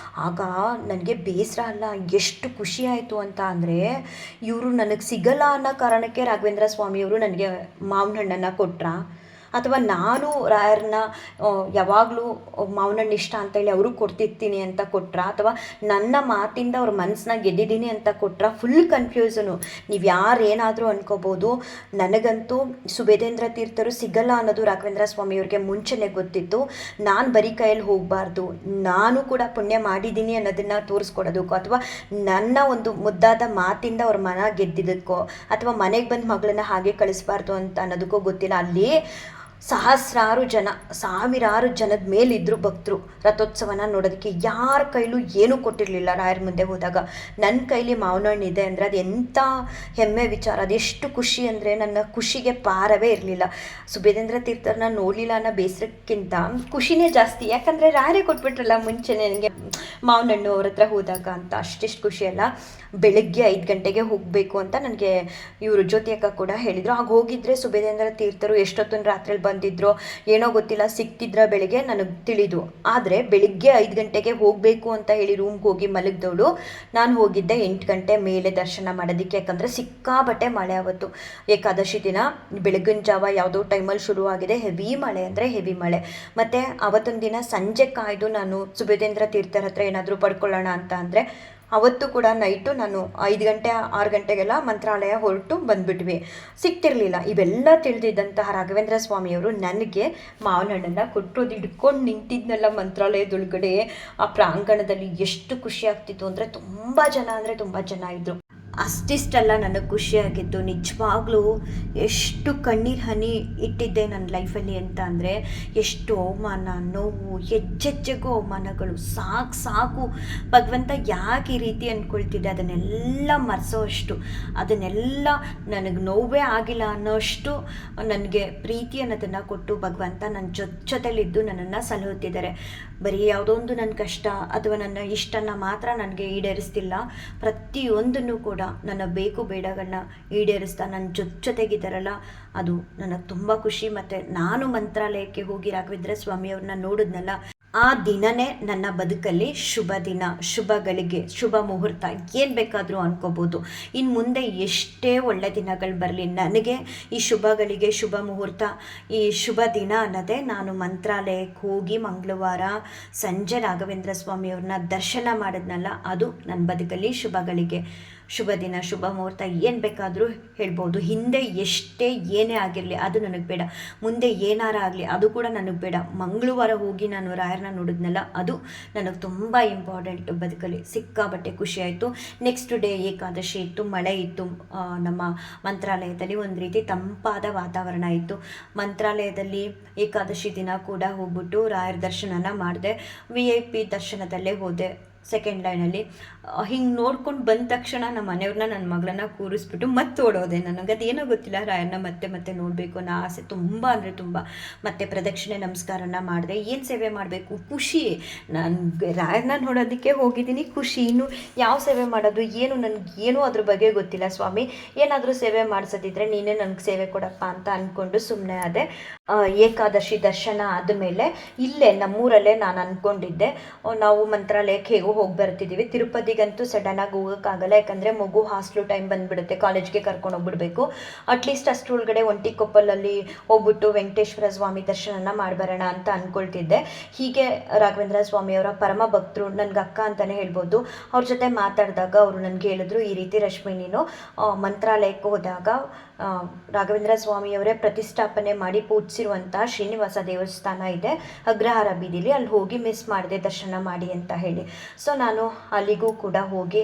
ಆಗ ನನಗೆ ಬೇಸರ ಅಲ್ಲ, ಎಷ್ಟು ಖುಷಿ ಆಯಿತು ಅಂತ ಅಂದರೆ, ಇವರು ನನಗೆ ಸಿಗಲ್ಲ ಅನ್ನೋ ಕಾರಣಕ್ಕೆ ರಾಘವೇಂದ್ರ ಸ್ವಾಮಿಯವರು ನನಗೆ ಮಾವಿನ ಹಣ್ಣನ್ನು ಕೊಟ್ರಾ, ಅಥವಾ ನಾನು ರಾಯರನ್ನ ಯಾವಾಗಲೂ ಮಾವಿನ ಹಣ್ಣು ಇಷ್ಟ ಅಂತೇಳಿ ಅವರು ಕೊಡ್ತಿರ್ತೀನಿ ಅಂತ ಕೊಟ್ರಾ, ಅಥವಾ ನನ್ನ ಮಾತಿಂದ ಅವ್ರ ಮನಸ್ಸನ್ನ ಗೆದ್ದಿದ್ದೀನಿ ಅಂತ ಕೊಟ್ರಾ, ಫುಲ್ ಕನ್ಫ್ಯೂಸನು. ನೀವು ಯಾರು ಏನಾದರೂ ಅನ್ಕೋಬೋದು. ನನಗಂತೂ ಸುಬುಧೇಂದ್ರ ತೀರ್ಥರು ಸಿಗಲ್ಲ ಅನ್ನೋದು ರಾಘವೇಂದ್ರ ಸ್ವಾಮಿಯವ್ರಿಗೆ ಮುಂಚೆನೇ ಗೊತ್ತಿತ್ತು. ನಾನು ಬರೀ ಕೈಯಲ್ಲಿ ಹೋಗಬಾರ್ದು, ನಾನು ಕೂಡ ಪುಣ್ಯ ಮಾಡಿದ್ದೀನಿ ಅನ್ನೋದನ್ನು ತೋರಿಸ್ಕೊಡೋದಕ್ಕೋ, ಅಥವಾ ನನ್ನ ಒಂದು ಮುದ್ದಾದ ಮಾತಿಂದ ಅವ್ರ ಮನ ಗೆದ್ದಿದ್ದಕ್ಕೋ, ಅಥವಾ ಮನೆಗೆ ಬಂದು ಮಗಳನ್ನ ಹಾಗೆ ಕಳಿಸ್ಬಾರ್ದು ಅಂತ ಅನ್ನೋದಕ್ಕೋ ಗೊತ್ತಿಲ್ಲ. ಅಲ್ಲಿ ಸಹಸ್ರಾರು ಜನ, ಸಾವಿರಾರು ಜನದ ಮೇಲಿದ್ದರು ಭಕ್ತರು ರಥೋತ್ಸವನ ನೋಡೋದಕ್ಕೆ. ಯಾರ ಕೈಲೂ ಏನೂ ಕೊಟ್ಟಿರಲಿಲ್ಲ ರಾಯರ ಮುಂದೆ ಹೋದಾಗ. ನನ್ನ ಕೈಲಿ ಮಾವಿನ ಹಣ್ಣು ಇದೆ ಅಂದರೆ ಅದು ಎಂಥ ಹೆಮ್ಮೆ ವಿಚಾರ, ಅದೆಷ್ಟು ಖುಷಿ ಅಂದರೆ ನನ್ನ ಖುಷಿಗೆ ಪಾರವೇ ಇರಲಿಲ್ಲ. ಸುಬೇದೇಂದ್ರ ತೀರ್ಥರನ್ನ ನೋಡಲಿಲ್ಲ ಅನ್ನೋ ಬೇಸರಕ್ಕಿಂತ ಖುಷಿನೇ ಜಾಸ್ತಿ. ಯಾಕಂದರೆ ರಾಯರೇ ಕೊಟ್ಬಿಟ್ರಲ್ಲ ಮುಂಚೆನೇ ನನಗೆ ಮಾವಿನ ಹಣ್ಣು ಅವ್ರ ಹತ್ರ ಹೋದಾಗ ಅಂತ. ಅಷ್ಟಿಷ್ಟು ಖುಷಿಯಲ್ಲ. ಬೆಳಗ್ಗೆ 5 ಗಂಟೆಗೆ ಹೋಗಬೇಕು ಅಂತ ನನಗೆ ಇವರು ಜ್ಯೋತಿ ಅಕ್ಕ ಕೂಡ ಹೇಳಿದರು. ಆಗ ಹೋಗಿದ್ರೆ ಸುಬೇದೇಂದ್ರ ತೀರ್ಥರು ಎಷ್ಟೊತ್ತಿನ ರಾತ್ರಿಯಲ್ಲಿ ಬಂದಿದ್ರು ಏನೋ ಗೊತ್ತಿಲ್ಲ, ಸಿಕ್ತಿದ್ರ ಬೆಳಿಗ್ಗೆ ನನಗೆ ತಿಳಿದು. ಆದರೆ ಬೆಳಿಗ್ಗೆ 5 ಗಂಟೆಗೆ ಹೋಗಬೇಕು ಅಂತ ಹೇಳಿ ರೂಮ್ಗೆ ಹೋಗಿ ಮಲಗಿದವಳು ನಾನು ಹೋಗಿದ್ದೆ 8 ಗಂಟೆ ಮೇಲೆ ದರ್ಶನ ಮಾಡೋದಕ್ಕೆ. ಯಾಕಂದರೆ ಸಿಕ್ಕಾಬಟ್ಟೆ ಮಳೆ ಅವತ್ತು ಏಕಾದಶಿ ದಿನ ಬೆಳಗಿನ ಜಾವ ಯಾವುದೋ ಟೈಮಲ್ಲಿ ಶುರುವಾಗಿದೆ. ಹೆವಿ ಮಳೆ ಅಂದರೆ ಹೆವಿ ಮಳೆ. ಮತ್ತು ಅವತ್ತೊಂದು ದಿನ ಸಂಜೆ ಕಾಯ್ದು ನಾನು ಸುಬೇದೇಂದ್ರ ತೀರ್ಥರ ಹತ್ರ ಏನಾದರೂ ಪಡ್ಕೊಳ್ಳೋಣ ಅಂತ ಅಂದರೆ ಅವತ್ತು ಕೂಡ ನೈಟು ನಾನು 5 ಗಂಟೆ 6 ಗಂಟೆಗೆಲ್ಲ ಮಂತ್ರಾಲಯ ಹೊರಟು ಬಂದುಬಿಟ್ವಿ, ಸಿಗ್ತಿರ್ಲಿಲ್ಲ. ಇವೆಲ್ಲ ತಿಳಿದಿದ್ದಂತಹ ರಾಘವೇಂದ್ರ ಸ್ವಾಮಿಯವರು ನನಗೆ ಮಾವಿನ ಹಣ್ಣನ್ನು ಕೊಟ್ಟರು. ಅದು ಹಿಡ್ಕೊಂಡು ನಿಂತಿದ್ನಲ್ಲ ಮಂತ್ರಾಲಯದೊಳಗಡೆ ಆ ಪ್ರಾಂಗಣದಲ್ಲಿ ಎಷ್ಟು ಖುಷಿ ಆಗ್ತಿತ್ತು ಅಂದರೆ ತುಂಬ ಜನ ಇದ್ದರು. ಅಷ್ಟಿಷ್ಟಲ್ಲ ನನಗೆ ಖುಷಿಯಾಗಿದ್ದು. ನಿಜವಾಗ್ಲೂ ಎಷ್ಟು ಕಣ್ಣೀರು ಹನಿ ಇಟ್ಟಿದ್ದೆ ನನ್ನ ಲೈಫಲ್ಲಿ ಅಂತ ಅಂದರೆ, ಎಷ್ಟು ಅವಮಾನ, ನೋವು, ಹೆಜ್ಜೆಜ್ಜೆಗೂ ಅವಮಾನಗಳು. ಸಾಕು ಭಗವಂತ ಯಾಕೆ ಈ ರೀತಿ ಅಂದ್ಕೊಳ್ತಿದ್ದೆ ಅದನ್ನೆಲ್ಲ ಮರೆಸೋಷ್ಟು, ಅದನ್ನೆಲ್ಲ ನನಗೆ ನೋವೇ ಆಗಿಲ್ಲ ಅನ್ನೋಷ್ಟು ನನಗೆ ಪ್ರೀತಿ ಅನ್ನೋದನ್ನು ಕೊಟ್ಟು ಭಗವಂತ ನನ್ನ ಜೊತೆಲಿದ್ದು ನನ್ನನ್ನು ಸಲಹುತ್ತಿದ್ದಾರೆ. ಬರೀ ಯಾವುದೋ ಒಂದು ನನ್ನ ಕಷ್ಟ ಅಥವಾ ನನ್ನ ಇಷ್ಟನ ಮಾತ್ರ ನನಗೆ ಈಡೇರಿಸ್ತಿಲ್ಲ, ಪ್ರತಿಯೊಂದನ್ನು ಕೂಡ ನನ್ನ ಬೇಕು ಬೇಡಗಳನ್ನ ಈಡೇರಿಸ್ತಾ ನನ್ನ ಜೊತೆಗಿದ್ದಾರಲ್ಲ, ಅದು ನನಗೆ ತುಂಬ ಖುಷಿ. ಮತ್ತು ನಾನು ಮಂತ್ರಾಲಯಕ್ಕೆ ಹೋಗಿ ರಾಘವೇಂದ್ರ ಸ್ವಾಮಿಯವ್ರನ್ನ ನೋಡಿದ್ನಲ್ಲ, ಆ ದಿನವೇ ನನ್ನ ಬದುಕಲ್ಲಿ ಶುಭ ದಿನ, ಶುಭ ಗಳಿಗೆ, ಶುಭ ಮುಹೂರ್ತ, ಏನು ಬೇಕಾದರೂ ಅನ್ಕೋಬೋದು. ಇನ್ನು ಮುಂದೆ ಎಷ್ಟೇ ಒಳ್ಳೆ ದಿನಗಳು ಬರಲಿ, ನನಗೆ ಈ ಶುಭಗಳಿಗೆ, ಶುಭ ಮುಹೂರ್ತ, ಈ ಶುಭ ದಿನ ಅನ್ನೋದೇ ನಾನು ಮಂತ್ರಾಲಯಕ್ಕೆ ಹೋಗಿ ಮಂಗಳವಾರ ಸಂಜೆ ರಾಘವೇಂದ್ರ ಸ್ವಾಮಿಯವ್ರನ್ನ ದರ್ಶನ ಮಾಡಿದ್ನಲ್ಲ, ಅದು ನನ್ನ ಬದುಕಲ್ಲಿ ಶುಭಗಳಿಗೆ, ಶುಭ ದಿನ, ಶುಭ ಮುಹೂರ್ತ, ಏನು ಬೇಕಾದರೂ ಹೇಳ್ಬೋದು. ಹಿಂದೆ ಎಷ್ಟೇ ಏನೇ ಆಗಿರಲಿ ಅದು ನನಗೆ ಬೇಡ, ಮುಂದೆ ಏನಾರ ಆಗಲಿ ಅದು ಕೂಡ ನನಗೆ ಬೇಡ. ಮಂಗಳವಾರ ಹೋಗಿ ನಾನು ರಾಯರನ್ನ ನೋಡಿದ್ನಲ್ಲ, ಅದು ನನಗೆ ತುಂಬ ಇಂಪಾರ್ಟೆಂಟ್ ಬದುಕಲ್ಲಿ. ಸಿಕ್ಕಾಬಟ್ಟೆ ಖುಷಿ ಆಯಿತು. ನೆಕ್ಸ್ಟ್ ಡೇ ಏಕಾದಶಿ ಇತ್ತು, ಮಳೆ ಇತ್ತು. ನಮ್ಮ ಮಂತ್ರಾಲಯದಲ್ಲಿ ಒಂದು ರೀತಿ ತಂಪಾದ ವಾತಾವರಣ ಇತ್ತು. ಮಂತ್ರಾಲಯದಲ್ಲಿ ಏಕಾದಶಿ ದಿನ ಕೂಡ ಹೋಗ್ಬಿಟ್ಟು ರಾಯರ ದರ್ಶನನ ಮಾಡಿದೆ. VIP ದರ್ಶನದಲ್ಲೇ ಹೋದೆ, ಸೆಕೆಂಡ್ ಲೈನಲ್ಲಿ. ಹಿಂಗೆ ನೋಡ್ಕೊಂಡು ಬಂದ ತಕ್ಷಣ ನಮ್ಮ ಮನೆಯವ್ರನ್ನ, ನನ್ನ ಮಗಳನ್ನ ಕೂರಿಸ್ಬಿಟ್ಟು ಮತ್ತೆ ಓಡೋದೆ. ನನಗದೇನೋ ಗೊತ್ತಿಲ್ಲ, ರಾಯರನ್ನ ಮತ್ತೆ ನೋಡಬೇಕು ಅನ್ನೋ ಆಸೆ ತುಂಬ ಅಂದರೆ ತುಂಬ. ಮತ್ತೆ ಪ್ರದಕ್ಷಿಣೆ ನಮಸ್ಕಾರನ ಮಾಡಿದೆ. ಏನು ಸೇವೆ ಮಾಡಬೇಕು, ಖುಷಿ. ನಾನು ರಾಯರನ್ನ ನೋಡೋದಕ್ಕೆ ಹೋಗಿದ್ದೀನಿ, ಖುಷಿ. ಇನ್ನು ಯಾವ ಸೇವೆ ಮಾಡೋದು ಏನು, ನನಗೇನು ಅದ್ರ ಬಗ್ಗೆ ಗೊತ್ತಿಲ್ಲ. ಸ್ವಾಮಿ ಏನಾದರೂ ಸೇವೆ ಮಾಡಿಸೋದಿದ್ರೆ ನೀನೇ ನನಗೆ ಸೇವೆ ಕೊಡಪ್ಪ ಅಂತ ಅಂದ್ಕೊಂಡು ಸುಮ್ಮನೆ ಆದೆ. ಏಕಾದಶಿ ದರ್ಶನ ಆದಮೇಲೆ ಇಲ್ಲೇ ನಮ್ಮೂರಲ್ಲೇ ನಾನು ಅಂದ್ಕೊಂಡಿದ್ದೆ, ನಾವು ಮಂತ್ರಾಲಯಕ್ಕೆ ಹೇಗೋ ಹೋಗಿ ಬರ್ತಿದ್ದೀವಿ, ತಿರುಪತಿಗಂತೂ ಸಡನ್ನಾಗಿ ಹೋಗೋಕ್ಕಾಗಲ್ಲ, ಯಾಕಂದರೆ ಮಗು ಹಾಸ್ಟ್ಲು ಟೈಮ್ ಬಂದುಬಿಡುತ್ತೆ, ಕಾಲೇಜ್ಗೆ ಕರ್ಕೊಂಡು ಹೋಗ್ಬಿಡ್ಬೇಕು. ಅಟ್ಲೀಸ್ಟ್ ಅಷ್ಟರೊಳಗಡೆ ಒಂಟಿಕೊಪ್ಪಲಲ್ಲಿ ಹೋಗ್ಬಿಟ್ಟು ವೆಂಕಟೇಶ್ವರ ಸ್ವಾಮಿ ದರ್ಶನನ ಮಾಡಿಬರೋಣ ಅಂತ ಅಂದ್ಕೊಳ್ತಿದ್ದೆ. ಹೀಗೆ ರಾಘವೇಂದ್ರ ಸ್ವಾಮಿಯವರ ಪರಮ ಭಕ್ತರು, ನನಗೆ ಅಕ್ಕ ಅಂತಲೇ ಹೇಳ್ಬೋದು, ಅವ್ರ ಜೊತೆ ಮಾತಾಡಿದಾಗ ಅವರು ನನಗೆ ಹೇಳಿದ್ರು, ಈ ರೀತಿ ರಶ್ಮಿ ನೀನು ಮಂತ್ರಾಲಯಕ್ಕೆ ಹೋದಾಗ ರಾಘವೇಂದ್ರ ಸ್ವಾಮಿಯವರೇ ಪ್ರತಿಷ್ಠಾಪನೆ ಮಾಡಿ ಪೂಜಿಸಿರುವಂತಹ ಶ್ರೀನಿವಾಸ ದೇವಸ್ಥಾನ ಇದೆ ಅಗ್ರಹಾರ ಬೀದಿಲಿ, ಅಲ್ಲಿ ಹೋಗಿ ಮಿಸ್ ಮಾಡಿದೆ ದರ್ಶನ ಮಾಡಿ ಅಂತ ಹೇಳಿ. ಸೊ ನಾನು ಅಲ್ಲಿಗೂ ಕೂಡ ಹೋಗಿ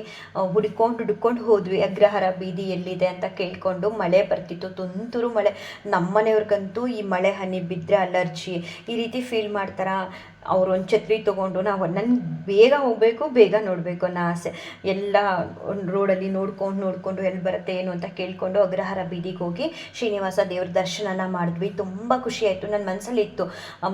ಹುಡ್ಕೊಂಡು ಹೋದ್ವಿ. ಅಗ್ರಹಾರ ಬೀದಿ ಎಲ್ಲಿದೆ ಅಂತ ಕೇಳಿಕೊಂಡು. ಮಳೆ ಬರ್ತಿತ್ತು, ತುಂತುರು ಮಳೆ. ನಮ್ಮನೆಯವ್ರಿಗಂತೂ ಈ ಮಳೆ ಹನಿ ಬಿದ್ದರೆ ಅಲರ್ಜಿ, ಈ ರೀತಿ ಫೀಲ್ ಮಾಡ್ತಾರ. ಅವರು ಒಂದು ಛತ್ರಿ ತೊಗೊಂಡು, ನನಗೆ ಬೇಗ ಹೋಗಬೇಕು, ಬೇಗ ನೋಡಬೇಕು ಅನ್ನೋ ಆಸೆ. ಎಲ್ಲ ರೋಡಲ್ಲಿ ನೋಡ್ಕೊಂಡು ಎಲ್ಲಿ ಬರುತ್ತೆ ಏನು ಅಂತ ಕೇಳಿಕೊಂಡು ಅಗ್ರಹಾರ ಬೀದಿಗೆ ಹೋಗಿ ಶ್ರೀನಿವಾಸ ದೇವ್ರ ದರ್ಶನನ ಮಾಡಿದ್ವಿ. ತುಂಬ ಖುಷಿಯಾಯಿತು. ನನ್ನ ಮನಸ್ಸಲ್ಲಿ ಇತ್ತು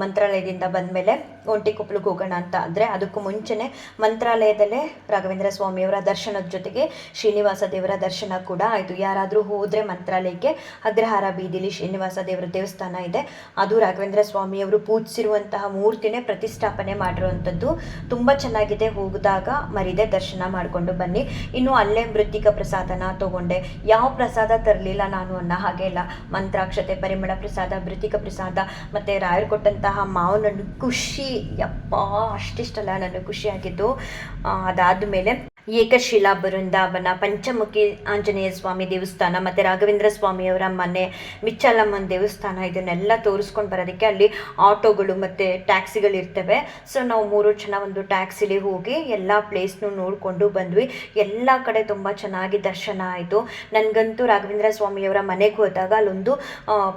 ಮಂತ್ರಾಲಯದಿಂದ ಬಂದಮೇಲೆ ಒಂಟಿಕೊಪ್ಪಲಿಗೆ ಹೋಗೋಣ ಅಂತ. ಆದರೆ ಅದಕ್ಕೂ ಮುಂಚೆನೇ ಮಂತ್ರಾಲಯದಲ್ಲೇ ರಾಘವೇಂದ್ರ ಸ್ವಾಮಿಯವರ ದರ್ಶನದ ಜೊತೆಗೆ ಶ್ರೀನಿವಾಸ ದೇವರ ದರ್ಶನ ಕೂಡ ಆಯಿತು. ಯಾರಾದರೂ ಹೋದರೆ ಮಂತ್ರಾಲಯಕ್ಕೆ ಅಗ್ರಹಾರ ಬೀದಿಲಿ ಶ್ರೀನಿವಾಸ ದೇವರ ದೇವಸ್ಥಾನ ಇದೆ, ಅದು ರಾಘವೇಂದ್ರ ಸ್ವಾಮಿಯವರು ಪೂಜಿಸಿರುವಂತಹ ಮೂರ್ತಿನೇ ಪ್ರತಿಷ್ಠಾಪನೆ ಮಾಡಿರುವಂಥದ್ದು. ತುಂಬ ಚೆನ್ನಾಗಿದೆ. ಹೋಗಿದಾಗ ಮರಿದೆ ದರ್ಶನ ಮಾಡಿಕೊಂಡು ಬನ್ನಿ. ಇನ್ನು ಅಲ್ಲೇ ಮೃತ್ತಿಕ ಪ್ರಸಾದನ ತೊಗೊಂಡೆ. ಯಾವ ಪ್ರಸಾದ ತರಲಿಲ್ಲ ನಾನು ಅನ್ನೋ ಹಾಗೆ ಇಲ್ಲ. ಮಂತ್ರಾಕ್ಷತೆ, ಪರಿಮಳ ಪ್ರಸಾದ, ಮೃತ್ತಿಕ ಪ್ರಸಾದ, ಮತ್ತು ರಾಯರು ಕೊಟ್ಟಂತಹ ಮಾವಿನ ಖುಷಿ, ಯಪ್ಪ ಅಷ್ಟಿಷ್ಟಲ್ಲ ನನಗೆ ಖುಷಿಯಾಗಿದ್ದು. ಅದಾದಮೇಲೆ ಏಕಶಿಲಾ ಬೃಂದಾವನ, ಪಂಚಮುಖಿ ಆಂಜನೇಯ ಸ್ವಾಮಿ ದೇವಸ್ಥಾನ ಮತ್ತು ರಾಘವೇಂದ್ರ ಸ್ವಾಮಿಯವರ ಮನೆ, ಮಿಚ್ಚಲಮ್ಮನ ದೇವಸ್ಥಾನ, ಇದನ್ನೆಲ್ಲ ತೋರಿಸ್ಕೊಂಡು ಬರೋದಕ್ಕೆ ಅಲ್ಲಿ ಆಟೋಗಳು ಮತ್ತು ಟ್ಯಾಕ್ಸಿಗಳು ಇರ್ತವೆ. ಸೊ ನಾವು 3 ಜನ ಒಂದು ಟ್ಯಾಕ್ಸಿಲಿ ಹೋಗಿ ಎಲ್ಲ ಪ್ಲೇಸ್ನೂ ನೋಡಿಕೊಂಡು ಬಂದ್ವಿ. ಎಲ್ಲ ಕಡೆ ತುಂಬ ಚೆನ್ನಾಗಿ ದರ್ಶನ ಆಯಿತು. ನನಗಂತೂ ರಾಘವೇಂದ್ರ ಸ್ವಾಮಿಯವರ ಮನೆಗೆ ಹೋದಾಗ ಅಲ್ಲೊಂದು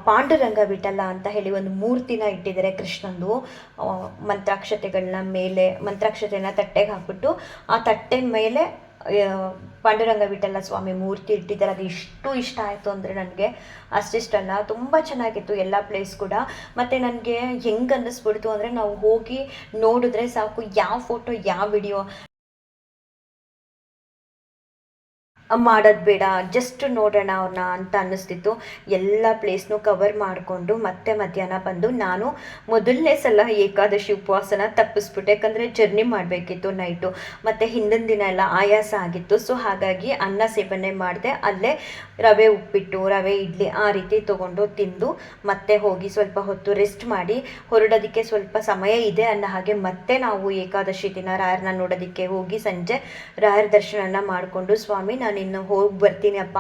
ಪಾಂಡುರಂಗ ವಿಠಲ ಅಂತ ಹೇಳಿ ಒಂದು ಮೂರ್ತಿನ ಇಟ್ಟಿದ್ದಾರೆ ಕೃಷ್ಣಂದು. ಮಂತ್ರಾಕ್ಷತೆಗಳನ್ನ ಮೇಲೆ ಮಂತ್ರಾಕ್ಷತೆನ ತಟ್ಟೆಗೆ ಹಾಕ್ಬಿಟ್ಟು ಆ ತಟ್ಟೆ ಮೇಲೆ ಪಾಂಡುರಂಗ ವಿಠಲ ಸ್ವಾಮಿ ಮೂರ್ತಿ ಇಟ್ಟಿದ್ದಾರೆ. ಅದು ಇಷ್ಟ ಆಯಿತು ಅಂದರೆ ನನಗೆ ಅಷ್ಟಿಷ್ಟಲ್ಲ, ತುಂಬ ಚೆನ್ನಾಗಿತ್ತು ಎಲ್ಲ ಪ್ಲೇಸ್ ಕೂಡ. ಮತ್ತು ನನಗೆ ಹೆಂಗೆ ಅನ್ನಿಸ್ಬಿಡ್ತು ಅಂದರೆ ನಾವು ಹೋಗಿ ನೋಡಿದ್ರೆ ಸಾಕು, ಯಾವ ಫೋಟೋ ಯಾವ ವಿಡಿಯೋ ಮಾಡೋದು ಬೇಡ, ಜಸ್ಟ್ ನೋಡೋಣ ಅವ್ರನ್ನ ಅಂತ ಅನ್ನಿಸ್ತಿತ್ತು. ಎಲ್ಲ ಪ್ಲೇಸ್ನೂ ಕವರ್ ಮಾಡಿಕೊಂಡು ಮತ್ತೆ ಮಧ್ಯಾಹ್ನ ಬಂದು ನಾನು ಮೊದಲನೇ ಸಲ ಏಕಾದಶಿ ಉಪವಾಸನ ತಪ್ಪಿಸ್ಬಿಟ್ಟೆ. ಯಾಕಂದರೆ ಜರ್ನಿ ಮಾಡಬೇಕಿತ್ತು ನೈಟು, ಮತ್ತು ಹಿಂದಿನ ದಿನ ಎಲ್ಲ ಆಯಾಸ ಆಗಿತ್ತು. ಸೊ ಹಾಗಾಗಿ ಅನ್ನ ಸೇವನೆ ಮಾಡಿದೆ. ಅಲ್ಲೇ ರವೆ ಉಪ್ಪಿಟ್ಟು, ರವೆ ಇಡ್ಲಿ ಆ ರೀತಿ ತೊಗೊಂಡು ತಿಂದು ಮತ್ತೆ ಹೋಗಿ ಸ್ವಲ್ಪ ಹೊತ್ತು ರೆಸ್ಟ್ ಮಾಡಿ ಹೊರಡೋದಕ್ಕೆ ಸ್ವಲ್ಪ ಸಮಯ ಇದೆ ಅನ್ನೋ ಹಾಗೆ ಮತ್ತೆ ನಾವು ಏಕಾದಶಿ ದಿನ ರಾಯರನ್ನ ನೋಡೋದಕ್ಕೆ ಹೋಗಿ ಸಂಜೆ ರಾಯರ ದರ್ಶನನ ಮಾಡಿಕೊಂಡು, ಸ್ವಾಮಿ ನಾನು ಇನ್ನು ಹೋಗಿ ಬರ್ತೀನಿ ಅಪ್ಪ,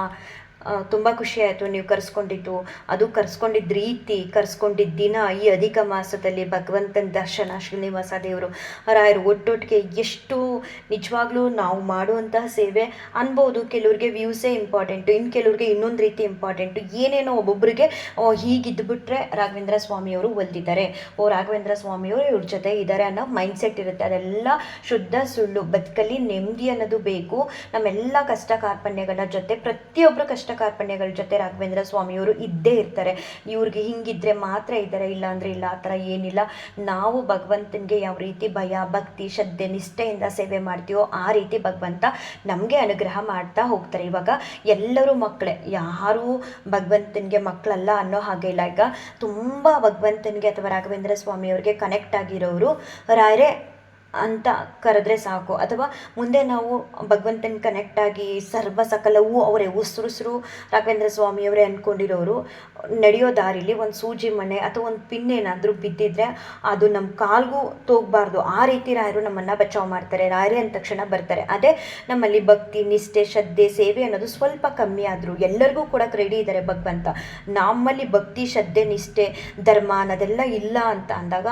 ತುಂಬ ಖುಷಿ ಆಯಿತು ನೀವು ಕರೆಸ್ಕೊಂಡಿದ್ದು, ಅದು ಕರೆಸ್ಕೊಂಡಿದ್ದ ರೀತಿ, ಕರೆಸ್ಕೊಂಡಿದ್ದ ದಿನ, ಈ ಅಧಿಕ ಮಾಸದಲ್ಲಿ ಭಗವಂತನ ದರ್ಶನ, ಶ್ರೀನಿವಾಸ ದೇವರು ರಾಯರು ಒಟ್ಟೊಟ್ಟಿಗೆ ಎಷ್ಟು ನಿಜವಾಗ್ಲೂ ನಾವು ಮಾಡುವಂತಹ ಸೇವೆ ಅನ್ಬೋದು. ಕೆಲವ್ರಿಗೆ ವ್ಯೂಸೇ ಇಂಪಾರ್ಟೆಂಟು, ಇನ್ನು ಕೆಲವ್ರಿಗೆ ಇನ್ನೊಂದು ರೀತಿ ಇಂಪಾರ್ಟೆಂಟು, ಏನೇನೋ ಒಬ್ಬೊಬ್ಬರಿಗೆ ಹೀಗಿದ್ದುಬಿಟ್ರೆ ರಾಘವೇಂದ್ರ ಸ್ವಾಮಿಯವರು ಒಲ್ದಿದ್ದಾರೆ, ರಾಘವೇಂದ್ರ ಸ್ವಾಮಿಯವರು ಇವ್ರ ಜೊತೆ ಇದ್ದಾರೆ ಅನ್ನೋ ಮೈಂಡ್ಸೆಟ್ ಇರುತ್ತೆ. ಅದೆಲ್ಲ ಶುದ್ಧ ಸುಳ್ಳು. ಬದುಕಲ್ಲಿ ನೆಮ್ಮದಿ ಅನ್ನೋದು ಬೇಕು. ನಮ್ಮೆಲ್ಲ ಕಷ್ಟ ಕಾರ್ಪಣ್ಯಗಳ ಜೊತೆ, ಪ್ರತಿಯೊಬ್ಬರು ಕಷ್ಟ ಕಾರ್ಪಣ್ಯಗಳ ಜೊತೆ ರಾಘವೇಂದ್ರ ಸ್ವಾಮಿಯವರು ಇದ್ದೇ ಇರ್ತಾರೆ. ಇವ್ರಿಗೆ ಹಿಂಗಿದ್ರೆ ಮಾತ್ರ ಇದ್ದಾರೆ, ಇಲ್ಲ ಅಂದರೆ ಇಲ್ಲ, ಆ ಥರ ಏನಿಲ್ಲ. ನಾವು ಭಗವಂತನಿಗೆ ಯಾವ ರೀತಿ ಭಯ, ಭಕ್ತಿ, ಶ್ರದ್ಧೆ, ನಿಷ್ಠೆಯಿಂದ ಸೇವೆ ಮಾಡ್ತೀವೋ ಆ ರೀತಿ ಭಗವಂತ ನಮಗೆ ಅನುಗ್ರಹ ಮಾಡ್ತಾ ಹೋಗ್ತಾರೆ. ಇವಾಗ ಎಲ್ಲರೂ ಮಕ್ಕಳೇ, ಯಾರೂ ಭಗವಂತನಿಗೆ ಮಕ್ಕಳಲ್ಲ ಅನ್ನೋ ಹಾಗೆ ಇಲ್ಲ. ಈಗ ತುಂಬ ಭಗವಂತನಿಗೆ ಅಥವಾ ರಾಘವೇಂದ್ರ ಸ್ವಾಮಿಯವ್ರಿಗೆ ಕನೆಕ್ಟ್ ಆಗಿರೋರು ರಾಯರೇ ಅಂತ ಕರೆದ್ರೆ ಸಾಕು. ಅಥವಾ ಮುಂದೆ ನಾವು ಭಗವಂತನ ಕನೆಕ್ಟ್ ಆಗಿ ಸರ್ವ ಸಕಲವೂ ಅವರೇ, ಉಸಿರು ರಾಘವೇಂದ್ರ ಸ್ವಾಮಿಯವರೇ ಅಂದ್ಕೊಂಡಿರೋರು ನಡೆಯೋ ದಾರಿಲಿ ಒಂದು ಸೂಜಿ ಮಣೆ ಅಥವಾ ಒಂದು ಪಿನ್ ಏನಾದರೂ ಬಿದ್ದಿದ್ರೆ ಅದು ನಮ್ಮ ಕಾಲ್ಗೂ ತೋಗಬಾರ್ದು. ಆ ರೀತಿ ರಾಯರು ನಮ್ಮನ್ನು ಬಚಾವ್ ಮಾಡ್ತಾರೆ. ರಾಯರೇ ಅಂದ ತಕ್ಷಣ ಬರ್ತಾರೆ. ಅದೇ ನಮ್ಮಲ್ಲಿ ಭಕ್ತಿ, ನಿಷ್ಠೆ, ಶ್ರದ್ಧೆ, ಸೇವೆ ಅನ್ನೋದು ಸ್ವಲ್ಪ ಕಮ್ಮಿ ಆದರೂ ಎಲ್ಲರಿಗೂ ಕೂಡ ರೆಡಿ ಇದ್ದಾರೆ ಭಗವಂತ. ನಮ್ಮಲ್ಲಿ ಭಕ್ತಿ, ಶ್ರದ್ಧೆ, ನಿಷ್ಠೆ, ಧರ್ಮ ಅನ್ನೋದೆಲ್ಲ ಇಲ್ಲ ಅಂತ ಅಂದಾಗ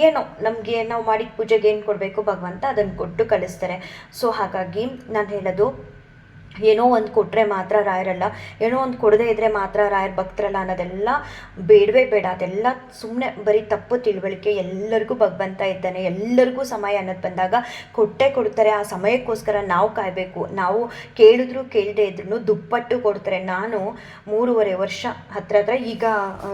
ಏನೋ ನಮಗೆ ನಾವು ಮಾಡಿದ ಪೂಜೆಗೆ ಏನು ಕೊಡಬೇಕು ಭಗವಂತ ಅದನ್ನು ಕೊಟ್ಟು ಕಳಿಸ್ತಾರೆ. ಸೊ ಹಾಗಾಗಿ ನಾನು ಹೇಳೋದು, ಏನೋ ಒಂದು ಕೊಟ್ಟರೆ ಮಾತ್ರ ರಾಯರಲ್ಲ, ಏನೋ ಒಂದು ಕೊಡದೇ ಇದ್ದರೆ ಮಾತ್ರ ರಾಯರ ಭಕ್ತರಲ್ಲ ಅನ್ನೋದೆಲ್ಲ ಬೇಡವೇ ಬೇಡ. ಅದೆಲ್ಲ ಸುಮ್ಮನೆ ಬರೀ ತಪ್ಪು ತಿಳುವಳಿಕೆ. ಎಲ್ಲರಿಗೂ ಭಗವಂತ ಇದ್ದಾನೆ, ಎಲ್ಲರಿಗೂ ಸಮಯ ಅನ್ನೋದು ಬಂದಾಗ ಕೊಟ್ಟೇ ಕೊಡ್ತಾರೆ. ಆ ಸಮಯಕ್ಕೋಸ್ಕರ ನಾವು ಕಾಯಬೇಕು. ನಾವು ಕೇಳಿದ್ರು ಕೇಳದೇ ಇದ್ರೂ ದುಪ್ಪಟ್ಟು ಕೊಡ್ತಾರೆ. ನಾನು 3.5 ವರ್ಷ ಹತ್ರ ಈಗ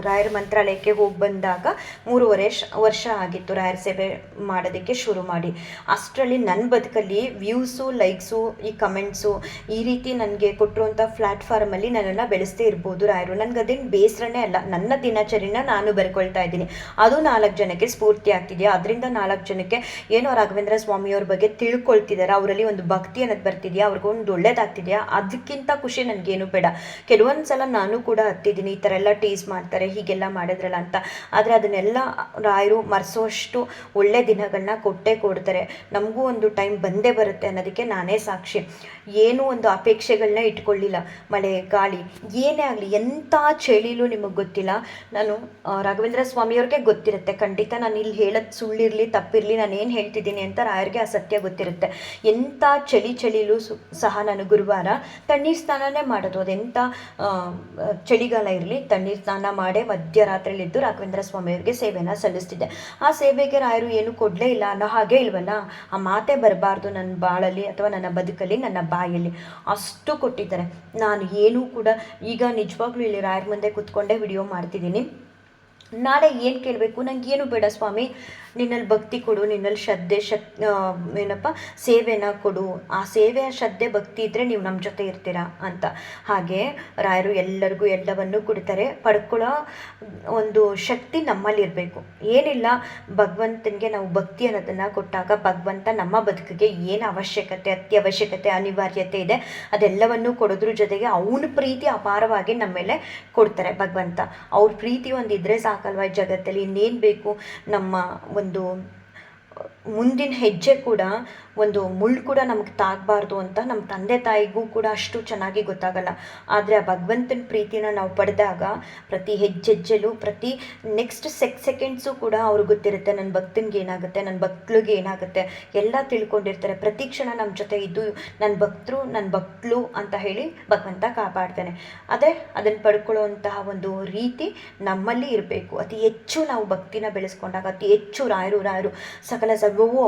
ರಾಯರ ಮಂತ್ರಾಲಯಕ್ಕೆ ಹೋಗಿ ಬಂದಾಗ 3.5 ವರ್ಷ ಆಗಿತ್ತು ರಾಯರ ಸೇವೆ ಮಾಡೋದಕ್ಕೆ ಶುರು ಮಾಡಿ. ಅಷ್ಟರಲ್ಲಿ ನನ್ನ ಬದುಕಲ್ಲಿ ವ್ಯೂಸು, ಲೈಕ್ಸು, ಈ ಕಮೆಂಟ್ಸು, ಈ ರೀತಿ ನನಗೆ ಕೊಟ್ಟಿರುವಂಥ ಪ್ಲ್ಯಾಟ್ಫಾರ್ಮಲ್ಲಿ ನನ್ನನ್ನು ಬೆಳೆಸ್ತೇ ಇರ್ಬೋದು ರಾಯರು. ನನಗೆ ಅದೇನು ಬೇಸರನೇ ಅಲ್ಲ. ನನ್ನ ದಿನಚರಿನ ನಾನು ಬರ್ಕೊಳ್ತಾ ಇದ್ದೀನಿ, ಅದು 4 ಜನಕ್ಕೆ ಸ್ಫೂರ್ತಿ ಆಗ್ತಿದೆಯಾ, ಅದರಿಂದ 4 ಜನಕ್ಕೆ ಏನೋ ರಾಘವೇಂದ್ರ ಸ್ವಾಮಿಯವ್ರ ಬಗ್ಗೆ ತಿಳ್ಕೊಳ್ತಿದ್ದಾರೆ, ಅವರಲ್ಲಿ ಒಂದು ಭಕ್ತಿ ಅನ್ನೋದು ಬರ್ತಿದೆಯಾ, ಅವ್ರಿಗೊಂದು ಒಳ್ಳೇದಾಗ್ತಿದೆಯಾ, ಅದಕ್ಕಿಂತ ಖುಷಿ ನನಗೇನು ಬೇಡ. ಕೆಲವೊಂದು ಸಲ ನಾನು ಕೂಡ ಹತ್ತಿದ್ದೀನಿ, ಈ ಥರ ಎಲ್ಲ ಟೀಸ್ ಮಾಡ್ತಾರೆ, ಹೀಗೆಲ್ಲ ಮಾಡಿದ್ರಲ್ಲ ಅಂತ. ಆದರೆ ಅದನ್ನೆಲ್ಲ ರಾಯರು ಮರೆಸೋಷ್ಟು ಒಳ್ಳೆ ದಿನಗಳನ್ನ ಕೊಟ್ಟೇ ಕೊಡ್ತಾರೆ. ನಮಗೂ ಒಂದು ಟೈಮ್ ಬಂದೇ ಬರುತ್ತೆ ಅನ್ನೋದಕ್ಕೆ ನಾನೇ ಸಾಕ್ಷಿ. ಏನೂ ಒಂದು ಅಪೇಕ್ಷೆಗಳನ್ನ ಇಟ್ಕೊಳ್ಳಿಲ್ಲ. ಮಳೆ, ಗಾಳಿ ಏನೇ ಆಗಲಿ, ಎಂಥ ಚಳಿಲೂ ನಿಮಗೆ ಗೊತ್ತಿಲ್ಲ. ನಾನು ರಾಘವೇಂದ್ರ ಸ್ವಾಮಿಯವ್ರಿಗೆ ಗೊತ್ತಿರುತ್ತೆ ಖಂಡಿತ. ನಾನು ಇಲ್ಲಿ ಹೇಳೋದು ಸುಳ್ಳಿರಲಿ ತಪ್ಪಿರಲಿ, ನಾನು ಏನು ಹೇಳ್ತಿದ್ದೀನಿ ಅಂತ ರಾಯರಿಗೆ ಆ ಸತ್ಯ ಗೊತ್ತಿರುತ್ತೆ. ಎಂಥ ಚಳಿಲೂ ಸಹ ನಾನು ಗುರುವಾರ ತಣ್ಣೀರು ಸ್ನಾನನೇ ಮಾಡೋದು. ಅದೆಂಥ ಚಳಿಗಾಲ ಇರಲಿ, ತಣ್ಣೀರು ಸ್ನಾನ ಮಾಡೇ ಮಧ್ಯರಾತ್ರಿಲಿದ್ದು ರಾಘವೇಂದ್ರ ಸ್ವಾಮಿಯವ್ರಿಗೆ ಸೇವೆನ ಸಲ್ಲಿಸ್ತಿದ್ದೆ. ಆ ಸೇವೆಗೆ ರಾಯರು ಏನು ಕೊಡಲೇ ಇಲ್ಲ ಅನ್ನೋ ಹಾಗೆ ಇಲ್ವಲ್ಲ. ಆ ಮಾತೇ ಬರಬಾರ್ದು ನನ್ನ ಬಾಳಲ್ಲಿ ಅಥವಾ ನನ್ನ ಬದುಕಲ್ಲಿ, ನನ್ನ ಬಾಯಲ್ಲಿ. ಅಷ್ಟು ಕೊಟ್ಟಿದ್ದಾರೆ. ನಾನು ಏನೂ ಕೂಡ ಈಗ ನಿಜವಾಗ್ಲೂ ಇಲ್ಲಿ ರಾಯರ ಮುಂದೆ ಕೂತ್ಕೊಂಡೇ ವಿಡಿಯೋ ಮಾಡ್ತಿದ್ದೀನಿ. ನಾಳೆ ಏನು ಕೇಳಬೇಕು, ನನಗೇನು ಬೇಡ ಸ್ವಾಮಿ, ನಿನ್ನಲ್ಲಿ ಭಕ್ತಿ ಕೊಡು, ನಿನ್ನಲ್ಲಿ ಶ್ರದ್ಧೆ ಏನಪ್ಪ ಸೇವೆನ ಕೊಡು. ಆ ಸೇವೆಯ ಶ್ರದ್ಧೆ ಭಕ್ತಿ ಇದ್ದರೆ ನೀವು ನಮ್ಮ ಜೊತೆ ಇರ್ತೀರಾ ಅಂತ. ಹಾಗೆ ರಾಯರು ಎಲ್ಲರಿಗೂ ಎಲ್ಲವನ್ನೂ ಕೊಡ್ತಾರೆ. ಪಡ್ಕೊಳ್ಳೋ ಒಂದು ಶಕ್ತಿ ನಮ್ಮಲ್ಲಿ ಇರಬೇಕು. ಏನಿಲ್ಲ, ಭಗವಂತನಿಗೆ ನಾವು ಭಕ್ತಿ ಅನ್ನೋದನ್ನು ಕೊಟ್ಟಾಗ ಭಗವಂತ ನಮ್ಮ ಬದುಕಿಗೆ ಏನು ಅವಶ್ಯಕತೆ, ಅತ್ಯವಶ್ಯಕತೆ, ಅನಿವಾರ್ಯತೆ ಇದೆ ಅದೆಲ್ಲವನ್ನೂ ಕೊಡೋದ್ರ ಜೊತೆಗೆ ಅವನ ಪ್ರೀತಿ ಅಪಾರವಾಗಿ ನಮ್ಮ ಮೇಲೆ ಕೊಡ್ತಾರೆ ಭಗವಂತ. ಅವ್ರ ಪ್ರೀತಿ ಒಂದಿದ್ರೆ ಸಾಕಲ್ವ ಈ ಜಗತ್ತಲ್ಲಿ, ಇನ್ನೇನು ಬೇಕು. ನಮ್ಮ ಒಂದು ಮುಂದಿನ ಹೆಜ್ಜೆ ಕೂಡ ಒಂದು ಮುಳ್ಳು ಕೂಡ ನಮ್ಗೆ ತಾಗಬಾರ್ದು ಅಂತ ನಮ್ಮ ತಂದೆ ತಾಯಿಗೂ ಕೂಡ ಅಷ್ಟು ಚೆನ್ನಾಗಿ ಗೊತ್ತಾಗಲ್ಲ. ಆದರೆ ಆ ಭಗವಂತನ ಪ್ರೀತಿನ ನಾವು ಪಡೆದಾಗ ಪ್ರತಿ ಹೆಜ್ಜೆಜ್ಜೆಲೂ ಪ್ರತಿ ನೆಕ್ಸ್ಟ್ ಸೆಕೆಂಡ್ಸು ಕೂಡ ಅವ್ರಿಗೆ ಗೊತ್ತಿರುತ್ತೆ ನನ್ನ ಭಕ್ತನಿಗೆ ಏನಾಗುತ್ತೆ, ನನ್ನ ಭಕ್ತಳಿಗೆ ಏನಾಗುತ್ತೆ ಎಲ್ಲ ತಿಳ್ಕೊಂಡಿರ್ತಾರೆ. ಪ್ರತಿ ಕ್ಷಣ ನಮ್ಮ ಜೊತೆ ಇದ್ದು ನನ್ನ ಭಕ್ತರು ನನ್ನ ಭಕ್ತಳು ಅಂತ ಹೇಳಿ ಭಗವಂತ ಕಾಪಾಡ್ತಾನೆ. ಅದೇ ಅದನ್ನು ಪಡ್ಕೊಳ್ಳುವಂತಹ ಒಂದು ರೀತಿ ನಮ್ಮಲ್ಲಿ ಇರಬೇಕು. ಅತಿ ಹೆಚ್ಚು ನಾವು ಭಕ್ತಿನ ಬೆಳೆಸ್ಕೊಂಡಾಗ, ಅತಿ ಹೆಚ್ಚು ರಾಯರು ಸಕಲ ಸರ್ವವೂ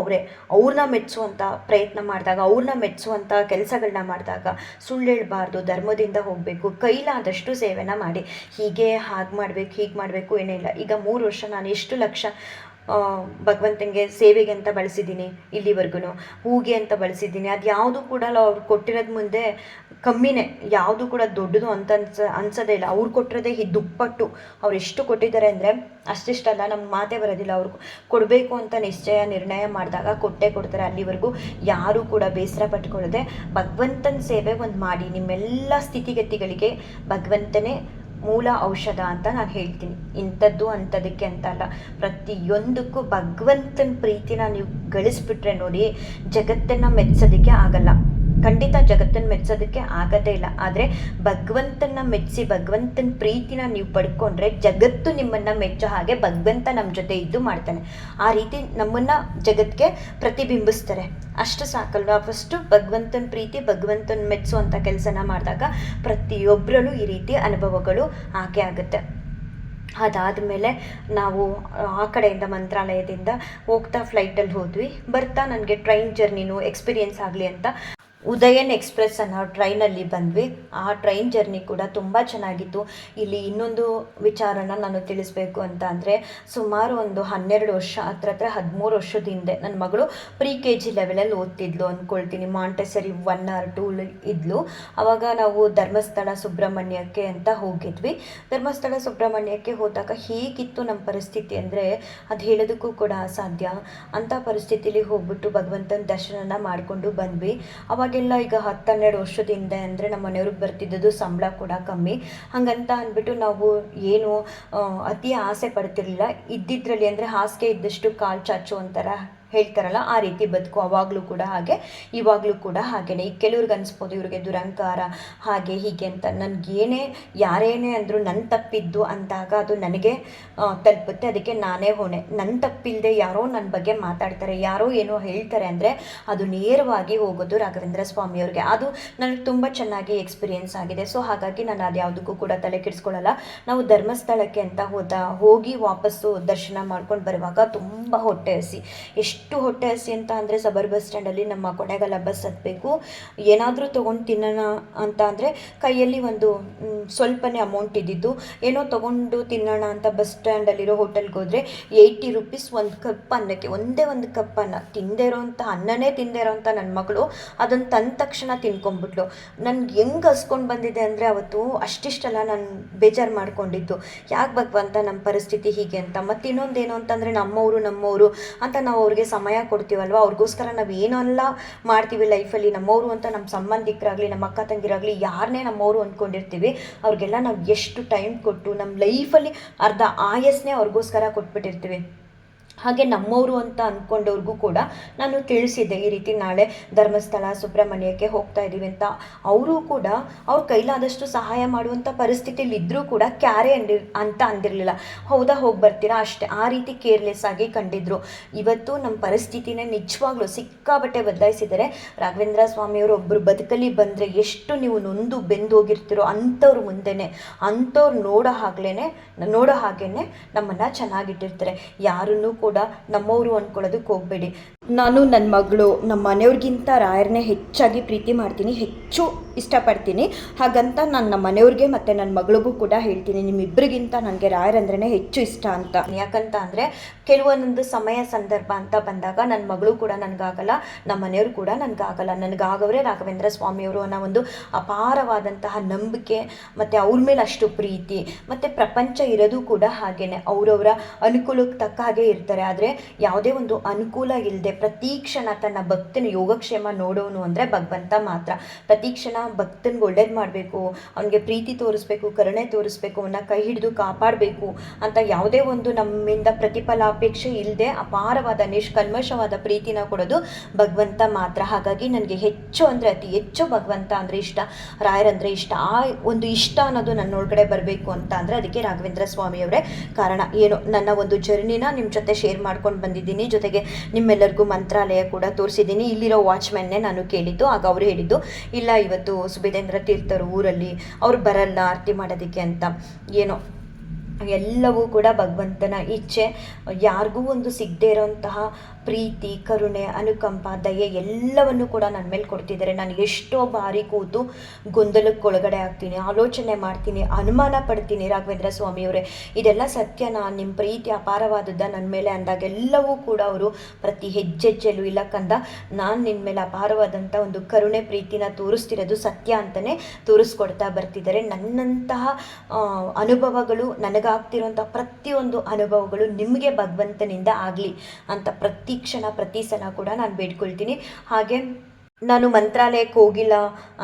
ಅವ್ರನ್ನ ಮೆಚ್ಚುವಂಥ ಪ್ರಯತ್ನ ಮಾಡಿದಾಗ, ಅವ್ರನ್ನ ಮೆಚ್ಚುವಂಥ ಕೆಲಸಗಳನ್ನ ಮಾಡಿದಾಗ ಸುಳ್ಳು ಹೇಳಬಾರ್ದು, ಧರ್ಮದಿಂದ ಹೋಗಬೇಕು, ಕೈಲಾದಷ್ಟು ಸೇವೆನ ಮಾಡಿ. ಹೀಗೆ ಹೀಗೆ ಮಾಡಬೇಕು ಏನೇ ಇಲ್ಲ. ಈಗ 3 ವರ್ಷ ನಾನು ಎಷ್ಟು ಲಕ್ಷ ಭಗವಂತನಿಗೆ ಸೇವೆಗೆ ಅಂತ ಬಳಸಿದ್ದೀನಿ, ಇಲ್ಲಿವರೆಗೂ ಹೂಗೆ ಅಂತ ಬಳಸಿದ್ದೀನಿ. ಅದು ಯಾವುದು ಕೂಡ ಅವ್ರು ಕೊಟ್ಟಿರೋದು ಮುಂದೆ ಕಮ್ಮಿನೇ, ಯಾವುದು ಕೂಡ ದೊಡ್ಡದು ಅಂತ ಅನ್ಸೋದೇ ಇಲ್ಲ. ಅವ್ರು ಕೊಟ್ಟಿರೋದೇ ದುಪ್ಪಟ್ಟು. ಅವ್ರು ಎಷ್ಟು ಕೊಟ್ಟಿದ್ದಾರೆ ಅಂದರೆ ಅಷ್ಟಿಷ್ಟಲ್ಲ, ನಮ್ಗೆ ಮಾತೇ ಬರೋದಿಲ್ಲ. ಅವ್ರು ಕೊಡಬೇಕು ಅಂತ ನಿರ್ಣಯ ಮಾಡಿದಾಗ ಕೊಟ್ಟೇ ಕೊಡ್ತಾರೆ. ಅಲ್ಲಿವರೆಗೂ ಯಾರೂ ಕೂಡ ಬೇಸರ ಪಟ್ಕೊಳ್ಳದೆ ಭಗವಂತನ ಸೇವೆ ಒಂದು ಮಾಡಿ. ನಿಮ್ಮೆಲ್ಲ ಸ್ಥಿತಿಗತಿಗಳಿಗೆ ಭಗವಂತನೇ ಮೂಲ ಔಷಧ ಅಂತ ನಾನು ಹೇಳ್ತೀನಿ. ಇಂಥದ್ದು ಅಂಥದಕ್ಕೆ ಅಂತ ಅಲ್ಲ, ಪ್ರತಿಯೊಂದಕ್ಕೂ ಭಗವಂತನ ಪ್ರೀತಿನ ನೀವು ಗಳಿಸ್ಬಿಟ್ರೆ ನೋಡಿ, ಜಗತ್ತನ್ನು ಮೆಚ್ಚೋದಕ್ಕೆ ಆಗಲ್ಲ. ಖಂಡಿತ ಜಗತ್ತನ್ನು ಮೆಚ್ಚೋದಕ್ಕೆ ಆಗೋದೇ ಇಲ್ಲ. ಆದರೆ ಭಗವಂತನ ಮೆಚ್ಚಿಸಿ ಭಗವಂತನ ಪ್ರೀತಿನ ನೀವು ಪಡ್ಕೊಂಡ್ರೆ ಜಗತ್ತು ನಿಮ್ಮನ್ನು ಮೆಚ್ಚೋ ಹಾಗೆ ಭಗವಂತ ನಮ್ಮ ಜೊತೆ ಇದ್ದು ಮಾಡ್ತಾನೆ. ಆ ರೀತಿ ನಮ್ಮನ್ನು ಜಗತ್ತಿಗೆ ಪ್ರತಿಬಿಂಬಿಸ್ತಾರೆ. ಅಷ್ಟು ಸಾಕಲ್ವ? ಫಸ್ಟು ಭಗವಂತನ ಪ್ರೀತಿ, ಭಗವಂತನ ಮೆಚ್ಚುವಂಥ ಕೆಲಸನ ಮಾಡಿದಾಗ ಪ್ರತಿಯೊಬ್ಬರಲ್ಲೂ ಈ ರೀತಿ ಅನುಭವಗಳು ಹಾಗೆ ಆಗುತ್ತೆ. ಅದಾದಮೇಲೆ ನಾವು ಆ ಕಡೆಯಿಂದ ಮಂತ್ರಾಲಯದಿಂದ ಹೋಗ್ತಾ ಫ್ಲೈಟಲ್ಲಿ ಹೋದ್ವಿ. ಬರ್ತಾ ನನಗೆ ಟ್ರೈನ್ ಜರ್ನಿನೂ ಎಕ್ಸ್ಪೀರಿಯೆನ್ಸ್ ಆಗಲಿ ಅಂತ ಉದಯನ್ ಎಕ್ಸ್ಪ್ರೆಸ್ ಅನ್ನೋ ಟ್ರೈನಲ್ಲಿ ಬಂದ್ವಿ. ಆ ಟ್ರೈನ್ ಜರ್ನಿ ಕೂಡ ತುಂಬ ಚೆನ್ನಾಗಿತ್ತು. ಇಲ್ಲಿ ಇನ್ನೊಂದು ವಿಚಾರನ ನಾನು ತಿಳಿಸ್ಬೇಕು ಅಂತ ಅಂದರೆ, ಸುಮಾರು ಒಂದು 12 ವರ್ಷ, ಹತ್ರ 13 ವರ್ಷದ ಹಿಂದೆ ನನ್ನ ಮಗಳು KG ಲೆವೆಲಲ್ಲಿ ಓದ್ತಿದ್ಲು ಅಂದ್ಕೊಳ್ತೀನಿ. ಮಾಂಟೆಸರಿ 1 or 2 ಇದ್ಲು. ಆವಾಗ ನಾವು ಧರ್ಮಸ್ಥಳ ಸುಬ್ರಹ್ಮಣ್ಯಕ್ಕೆ ಅಂತ ಹೋಗಿದ್ವಿ. ಧರ್ಮಸ್ಥಳ ಸುಬ್ರಹ್ಮಣ್ಯಕ್ಕೆ ಹೋದಾಗ ಹೇಗಿತ್ತು ನಮ್ಮ ಪರಿಸ್ಥಿತಿ ಅಂದರೆ ಅದು ಹೇಳೋದಕ್ಕೂ ಕೂಡ ಅಸಾಧ್ಯ. ಅಂಥ ಪರಿಸ್ಥಿತಿಲಿ ಹೋಗ್ಬಿಟ್ಟು ಭಗವಂತನ ದರ್ಶನನ ಮಾಡಿಕೊಂಡು ಬಂದ್ವಿ. ಅವಾಗೆಲ್ಲ ಈಗ 10-12 ವರ್ಷದಿಂದ ಅಂದರೆ ನಮ್ಮ ಮನೆಯವ್ರಿಗೆ ಬರ್ತಿದ್ದದ್ದು ಸಂಬಳ ಕೂಡ ಕಮ್ಮಿ. ಹಾಗಂತ ಅಂದ್ಬಿಟ್ಟು ನಾವು ಏನು ಅತಿ ಆಸೆ ಪಡ್ತಿರ್ಲಿಲ್ಲ. ಇದ್ದಿದ್ರಲ್ಲಿ ಅಂದರೆ ಹಾಸಿಗೆ ಇದ್ದಷ್ಟು ಕಾಲು ಚಾಚು ಅಂತಾರ ಹೇಳ್ತಾರಲ್ಲ, ಆ ರೀತಿ ಬದುಕು. ಅವಾಗಲೂ ಕೂಡ ಹಾಗೆ, ಇವಾಗಲೂ ಕೂಡ ಹಾಗೇನೆ. ಈಗ ಕೆಲವ್ರಿಗೆ ಅನಿಸ್ಬೋದು ಇವ್ರಿಗೆ ದುರಂಕಾರ ಹಾಗೆ ಹೀಗೆ ಅಂತ. ನನಗೇನೇ ಯಾರೇನೇ ಅಂದರೂ ನನ್ನ ತಪ್ಪಿದ್ದು ಅಂದಾಗ ಅದು ನನಗೆ ತಲುಪುತ್ತೆ. ಅದಕ್ಕೆ ನಾನೇ ಹೊಣೆ. ನನ್ನ ತಪ್ಪಿಲ್ಲದೆ ಯಾರೋ ನನ್ನ ಬಗ್ಗೆ ಮಾತಾಡ್ತಾರೆ, ಯಾರೋ ಏನೋ ಹೇಳ್ತಾರೆ ಅಂದರೆ ಅದು ನೇರವಾಗಿ ಹೋಗೋದು ರಾಘವೇಂದ್ರ ಸ್ವಾಮಿಯವ್ರಿಗೆ. ಅದು ನನಗೆ ತುಂಬ ಚೆನ್ನಾಗಿ ಎಕ್ಸ್ಪೀರಿಯೆನ್ಸ್ ಆಗಿದೆ. ಸೊ ಹಾಗಾಗಿ ನಾನು ಅದು ಯಾವುದಕ್ಕೂ ಕೂಡ ತಲೆ ಕೆಡಿಸ್ಕೊಳ್ಳಲ್ಲ. ನಾವು ಧರ್ಮಸ್ಥಳಕ್ಕೆ ಅಂತ ಹೋಗಿ ವಾಪಸ್ಸು ದರ್ಶನ ಮಾಡ್ಕೊಂಡು ಬರುವಾಗ ತುಂಬ ಹೊಟ್ಟೆ ಹಸಿ, ಎಷ್ಟು ಹೊಟ್ಟೆ ಹಸಿ ಅಂತ ಅಂದರೆ ಸಬರ್ ಬಸ್ ಸ್ಟ್ಯಾಂಡಲ್ಲಿ ನಮ್ಮ ಕೊನೆಗಾಲ ಬಸ್ ಹತ್ತಬೇಕು. ಏನಾದರೂ ತೊಗೊಂಡು ತಿನ್ನೋಣ ಅಂತ ಅಂದರೆ ಕೈಯಲ್ಲಿ ಒಂದು ಸ್ವಲ್ಪನೇ ಅಮೌಂಟ್ ಇದ್ದಿದ್ದು, ಏನೋ ತೊಗೊಂಡು ತಿನ್ನೋಣ ಅಂತ ಬಸ್ ಸ್ಟ್ಯಾಂಡಲ್ಲಿರೋ ಹೋಟೆಲ್ಗೆ ಹೋದರೆ 80 ರೂಪೀಸ್ ಒಂದು ಕಪ್ ಅನ್ನಕ್ಕೆ. ಒಂದೇ ಒಂದು ಕಪ್ ಅನ್ನ, ತಿಂದೇ ಇರೋಂಥ ಅನ್ನನೇ ತಿಂದೇ ಇರೋಂಥ ನನ್ನ ಮಗಳು ಅದನ್ನು ತಂದ ತಕ್ಷಣ ತಿನ್ಕೊಂಡ್ಬಿಟ್ಲು. ನನಗೆ ಹೆಂಗೆ ಹಸ್ಕೊಂಡು ಬಂದಿದೆ ಅಂದರೆ ಅವತ್ತು ಅಷ್ಟಿಷ್ಟಲ್ಲ ನಾನು ಬೇಜಾರು ಮಾಡ್ಕೊಂಡಿದ್ದು. ಯಾಕೆ ಭಗವಂತ ನಮ್ಮ ಪರಿಸ್ಥಿತಿ ಹೀಗೆ ಅಂತ. ಮತ್ತು ಇನ್ನೊಂದೇನು ಅಂತಂದರೆ ನಮ್ಮವರು ಅಂತ ನಾವು ಅವ್ರಿಗೆ ಸಮಯ ಕೊಡ್ತೀವಲ್ವ, ಅವ್ರಿಗೋಸ್ಕರ ನಾವು ಏನೆಲ್ಲ ಮಾಡ್ತೀವಿ ಲೈಫಲ್ಲಿ. ನಮ್ಮವರು ಅಂತ ನಮ್ಮ ಸಂಬಂಧಿಕರಾಗಲಿ, ನಮ್ಮ ಅಕ್ಕ ತಂಗಿರಾಗಲಿ, ಯಾರನ್ನೇ ನಮ್ಮವರು ಅಂದ್ಕೊಂಡಿರ್ತೀವಿ ಅವ್ರಿಗೆಲ್ಲ ನಾವು ಎಷ್ಟು ಟೈಮ್ ಕೊಟ್ಟು ನಮ್ಮ ಲೈಫಲ್ಲಿ ಅರ್ಧ ಆಯಸ್ನೇ ಅವ್ರಿಗೋಸ್ಕರ ಕೊಟ್ಬಿಟ್ಟಿರ್ತೀವಿ. ಹಾಗೆ ನಮ್ಮವರು ಅಂತ ಅಂದ್ಕೊಂಡವ್ರಿಗೂ ಕೂಡ ನಾನು ತಿಳಿಸಿದ್ದೆ, ಈ ರೀತಿ ನಾಳೆ ಧರ್ಮಸ್ಥಳ ಸುಬ್ರಹ್ಮಣ್ಯಕ್ಕೆ ಹೋಗ್ತಾ ಇದ್ದೀವಿ ಅಂತ. ಅವರು ಕೂಡ ಅವ್ರ ಕೈಲಾದಷ್ಟು ಸಹಾಯ ಮಾಡುವಂಥ ಪರಿಸ್ಥಿತಿಯಲ್ಲಿ ಇದ್ದರೂ ಕೂಡ ಕ್ಯಾರೆ ಅಂತ ಅಂದಿರಲಿಲ್ಲ. ಹೌದಾ, ಹೋಗಿ ಬರ್ತೀರಾ ಅಷ್ಟೇ, ಆ ರೀತಿ ಕೇರ್ಲೆಸ್ ಆಗಿ ಕಂಡಿದ್ರು. ಇವತ್ತು ನಮ್ಮ ಪರಿಸ್ಥಿತಿನೇ ನಿಜವಾಗ್ಲೂ ಸಿಕ್ಕಾಬಟ್ಟೆ ಬದಲಾಯಿಸಿದ್ದಾರೆ. ರಾಘವೇಂದ್ರ ಸ್ವಾಮಿಯವರು ಒಬ್ಬರು ಬದುಕಲ್ಲಿ ಬಂದರೆ ಎಷ್ಟು ನೀವು ನೊಂದು ಬೆಂದು ಹೋಗಿರ್ತೀರೋ ಅಂಥವ್ರ ಮುಂದೆನೇ, ಅಂಥವ್ರು ನೋಡೋ ಹಾಗೇನೆ ನಮ್ಮನ್ನು ಚೆನ್ನಾಗಿಟ್ಟಿರ್ತಾರೆ. ಯಾರನ್ನೂ ಕೂಡ ನಮ್ಮವರು ಅಂದ್ಕೊಳ್ಳೋದಕ್ಕೆ ಹೋಗಬೇಡಿ. ನಾನು ನನ್ನ ಮಗಳು ನಮ್ಮ ಮನೆಯವ್ರಿಗಿಂತ ರಾಯರನ್ನೇ ಹೆಚ್ಚಾಗಿ ಪ್ರೀತಿ ಮಾಡ್ತೀನಿ, ಹೆಚ್ಚು ಇಷ್ಟಪಡ್ತೀನಿ. ಹಾಗಂತ ನಾನು ನಮ್ಮ ಮನೆಯವ್ರಿಗೆ ಮತ್ತು ನನ್ನ ಮಗಳಿಗೂ ಕೂಡ ಹೇಳ್ತೀನಿ, ನಿಮ್ಮಿಬ್ಬರಿಗಿಂತ ನನಗೆ ರಾಯರಂದ್ರೇ ಹೆಚ್ಚು ಇಷ್ಟ ಅಂತ. ಯಾಕಂತ ಅಂದರೆ ಕೆಲವೊಂದೊಂದು ಸಮಯ ಸಂದರ್ಭ ಅಂತ ಬಂದಾಗ ನನ್ನ ಮಗಳು ಕೂಡ ನನಗಾಗಲ್ಲ, ನಮ್ಮ ಮನೆಯವರು ಕೂಡ ನನಗಾಗಲ್ಲ. ನನಗಾಗವರೇ ರಾಘವೇಂದ್ರ ಸ್ವಾಮಿಯವರು ಅನ್ನೋ ಒಂದು ಅಪಾರವಾದಂತಹ ನಂಬಿಕೆ ಮತ್ತು ಅವ್ರ ಮೇಲೆ ಅಷ್ಟು ಪ್ರೀತಿ. ಮತ್ತು ಪ್ರಪಂಚ ಇರೋದು ಕೂಡ ಹಾಗೇನೆ, ಅವರವರ ಅನುಕೂಲಕ್ಕೆ ತಕ್ಕ ಹಾಗೆ ಇರ್ತಾರೆ. ಆದರೆ ಯಾವುದೇ ಒಂದು ಅನುಕೂಲ ಇಲ್ಲದೆ ಪ್ರತಿ ಕ್ಷಣ ತನ್ನ ಭಕ್ತನ ಯೋಗಕ್ಷೇಮ ನೋಡೋನು ಅಂದರೆ ಭಗವಂತ ಮಾತ್ರ. ಪ್ರತಿ ಕ್ಷಣ ಭಕ್ತನಿಗೆ ಒಳ್ಳೇದು ಮಾಡಬೇಕು, ಅವನಿಗೆ ಪ್ರೀತಿ ತೋರಿಸ್ಬೇಕು, ಕರುಣೆ ತೋರಿಸ್ಬೇಕು, ಅವನ್ನ ಕೈ ಹಿಡಿದು ಕಾಪಾಡಬೇಕು ಅಂತ ಯಾವುದೇ ಒಂದು ನಮ್ಮಿಂದ ಪ್ರತಿಫಲಾಪೇಕ್ಷೆ ಇಲ್ಲದೆ ಅಪಾರವಾದ ನಿಷ್ಕಲ್ಮಶವಾದ ಪ್ರೀತಿನ ಕೊಡೋದು ಭಗವಂತ ಮಾತ್ರ. ಹಾಗಾಗಿ ನನಗೆ ಹೆಚ್ಚು ಅಂದರೆ ಅತಿ ಹೆಚ್ಚು ಭಗವಂತ ಅಂದರೆ ಇಷ್ಟ, ರಾಯರಂದರೆ ಇಷ್ಟ. ಆ ಒಂದು ಇಷ್ಟ ಅನ್ನೋದು ನನ್ನೊಳಗಡೆ ಬರಬೇಕು ಅಂತ ಅಂದರೆ ಅದಕ್ಕೆ ರಾಘವೇಂದ್ರ ಸ್ವಾಮಿಯವರೇ ಕಾರಣ. ಏನು ನನ್ನ ಒಂದು ಜರ್ನಿನ ನಿಮ್ಮ ಜೊತೆ ಶೇರ್ ಮಾಡ್ಕೊಂಡು ಬಂದಿದ್ದೀನಿ. ಜೊತೆಗೆ ನಿಮ್ಮೆಲ್ಲರಿಗೂ ಮಂತ್ರಾಲಯ ಕೂಡ ತೋರಿಸಿದ್ದೀನಿ. ಇಲ್ಲಿರೋ ವಾಚ್ಮ್ಯಾನ್ನೇ ನಾನು ಕೇಳಿದ್ದು, ಆಗ ಅವರು ಹೇಳಿದ್ದು ಇಲ್ಲ ಇವತ್ತು ಸುಬೇದೇಂದ್ರ ತೀರ್ಥರು ಊರಲ್ಲಿ ಅವ್ರು ಬರಲ್ಲ ಆರತಿ ಮಾಡೋದಕ್ಕೆ ಅಂತ. ಏನೋ ಎಲ್ಲವೂ ಕೂಡ ಭಗವಂತನ ಇಚ್ಛೆ. ಯಾರಿಗೂ ಒಂದು ಸಿಗದೇ ಇರೋಂತಹ ಪ್ರೀತಿ, ಕರುಣೆ, ಅನುಕಂಪ, ದಯೆ ಎಲ್ಲವನ್ನು ಕೂಡ ನನ್ನ ಮೇಲೆ ಕೊಡ್ತಿದ್ದಾರೆ. ನಾನು ಎಷ್ಟೋ ಬಾರಿ ಕೂತು ಗೊಂದಲಕ್ಕೊಳಗಡೆ ಆಗ್ತೀನಿ, ಆಲೋಚನೆ ಮಾಡ್ತೀನಿ, ಅನುಮಾನ ಪಡ್ತೀನಿ, ರಾಘವೇಂದ್ರ ಸ್ವಾಮಿಯವರೇ ಇದೆಲ್ಲ ಸತ್ಯನಾ, ನಿಮ್ಮ ಪ್ರೀತಿ ಅಪಾರವಾದದ್ದ ನನ್ನ ಮೇಲೆ ಅಂದಾಗೆಲ್ಲವೂ ಕೂಡ ಅವರು ಪ್ರತಿ ಹೆಜ್ಜೆಜ್ಜೆಲ್ಲೂ ಇಲ್ಲ ಕಂದ, ನಾನು ನಿನ್ನ ಮೇಲೆ ಅಪಾರವಾದಂಥ ಒಂದು ಕರುಣೆ ಪ್ರೀತಿನ ತೋರಿಸ್ತಿರೋದು ಸತ್ಯ ಅಂತಲೇ ತೋರಿಸ್ಕೊಡ್ತಾ ಬರ್ತಿದ್ದಾರೆ. ನನ್ನಂತಹ ಅನುಭವಗಳು, ನನಗಾಗ್ತಿರೋಂಥ ಪ್ರತಿಯೊಂದು ಅನುಭವಗಳು ನಿಮಗೆ ಭಗವಂತನಿಂದ ಆಗಲಿ ಅಂತ ಪ್ರತಿ ಕ್ಷಣ ಪ್ರತಿ ಸಲ ಕೂಡ ನಾನು ಬೇಡ್ಕೊಳ್ತೀನಿ. ಹಾಗೆ ನಾನು ಮಂತ್ರಾಲಯಕ್ಕೆ ಹೋಗಿಲ್ಲ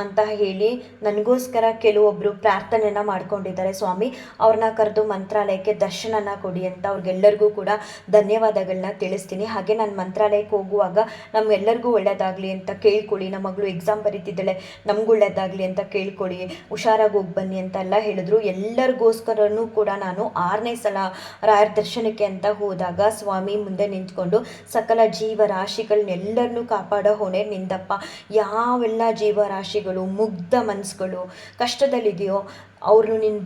ಅಂತ ಹೇಳಿ ನನಗೋಸ್ಕರ ಕೆಲವೊಬ್ಬರು ಪ್ರಾರ್ಥನೆನ ಮಾಡ್ಕೊಂಡಿದ್ದಾರೆ. ಸ್ವಾಮಿ ಅವ್ರನ್ನ ಕರೆದು ಮಂತ್ರಾಲಯಕ್ಕೆ ದರ್ಶನನ ಕೊಡಿ ಅಂತ ಅವ್ರಿಗೆಲ್ಲರಿಗೂ ಕೂಡ ಧನ್ಯವಾದಗಳನ್ನ ತಿಳಿಸ್ತೀನಿ. ಹಾಗೆ ನಾನು ಮಂತ್ರಾಲಯಕ್ಕೆ ಹೋಗುವಾಗ ನಮ್ಗೆಲ್ಲರಿಗೂ ಒಳ್ಳೇದಾಗಲಿ ಅಂತ ಕೇಳ್ಕೊಳ್ಳಿ. ನಮ್ಮ ಮಗಳು ಎಕ್ಸಾಮ್ ಬರೀತಿದ್ದಾಳೆ, ನಮ್ಗೆ ಒಳ್ಳೇದಾಗಲಿ ಅಂತ ಕೇಳ್ಕೊಳ್ಳಿ, ಹುಷಾರಾಗಿ ಹೋಗಿ ಬನ್ನಿ ಅಂತ ಎಲ್ಲ ಹೇಳಿದ್ರು. ಎಲ್ಲರಿಗೋಸ್ಕರನೂ ಕೂಡ ನಾನು 6ನೇ ಸಲ ರಾಯರ ದರ್ಶನಕ್ಕೆ ಅಂತ ಹೋದಾಗ ಸ್ವಾಮಿ ಮುಂದೆ ನಿಂತ್ಕೊಂಡು ಸಕಲ ಜೀವರಾಶಿಗಳನ್ನೆಲ್ಲರನ್ನೂ ಕಾಪಾಡೋ ಹೊಣೆ ನಿಂದಪ್ಪ. ಯಾವೆಲ್ಲ ಜೀವರಾಶಿಗಳು ಮುಗ್ಧ ಮನಸ್ಸುಗಳು ಕಷ್ಟದಲ್ಲಿದೆಯೋ ಅವ್ರನ್ನು ನಿನ್ನ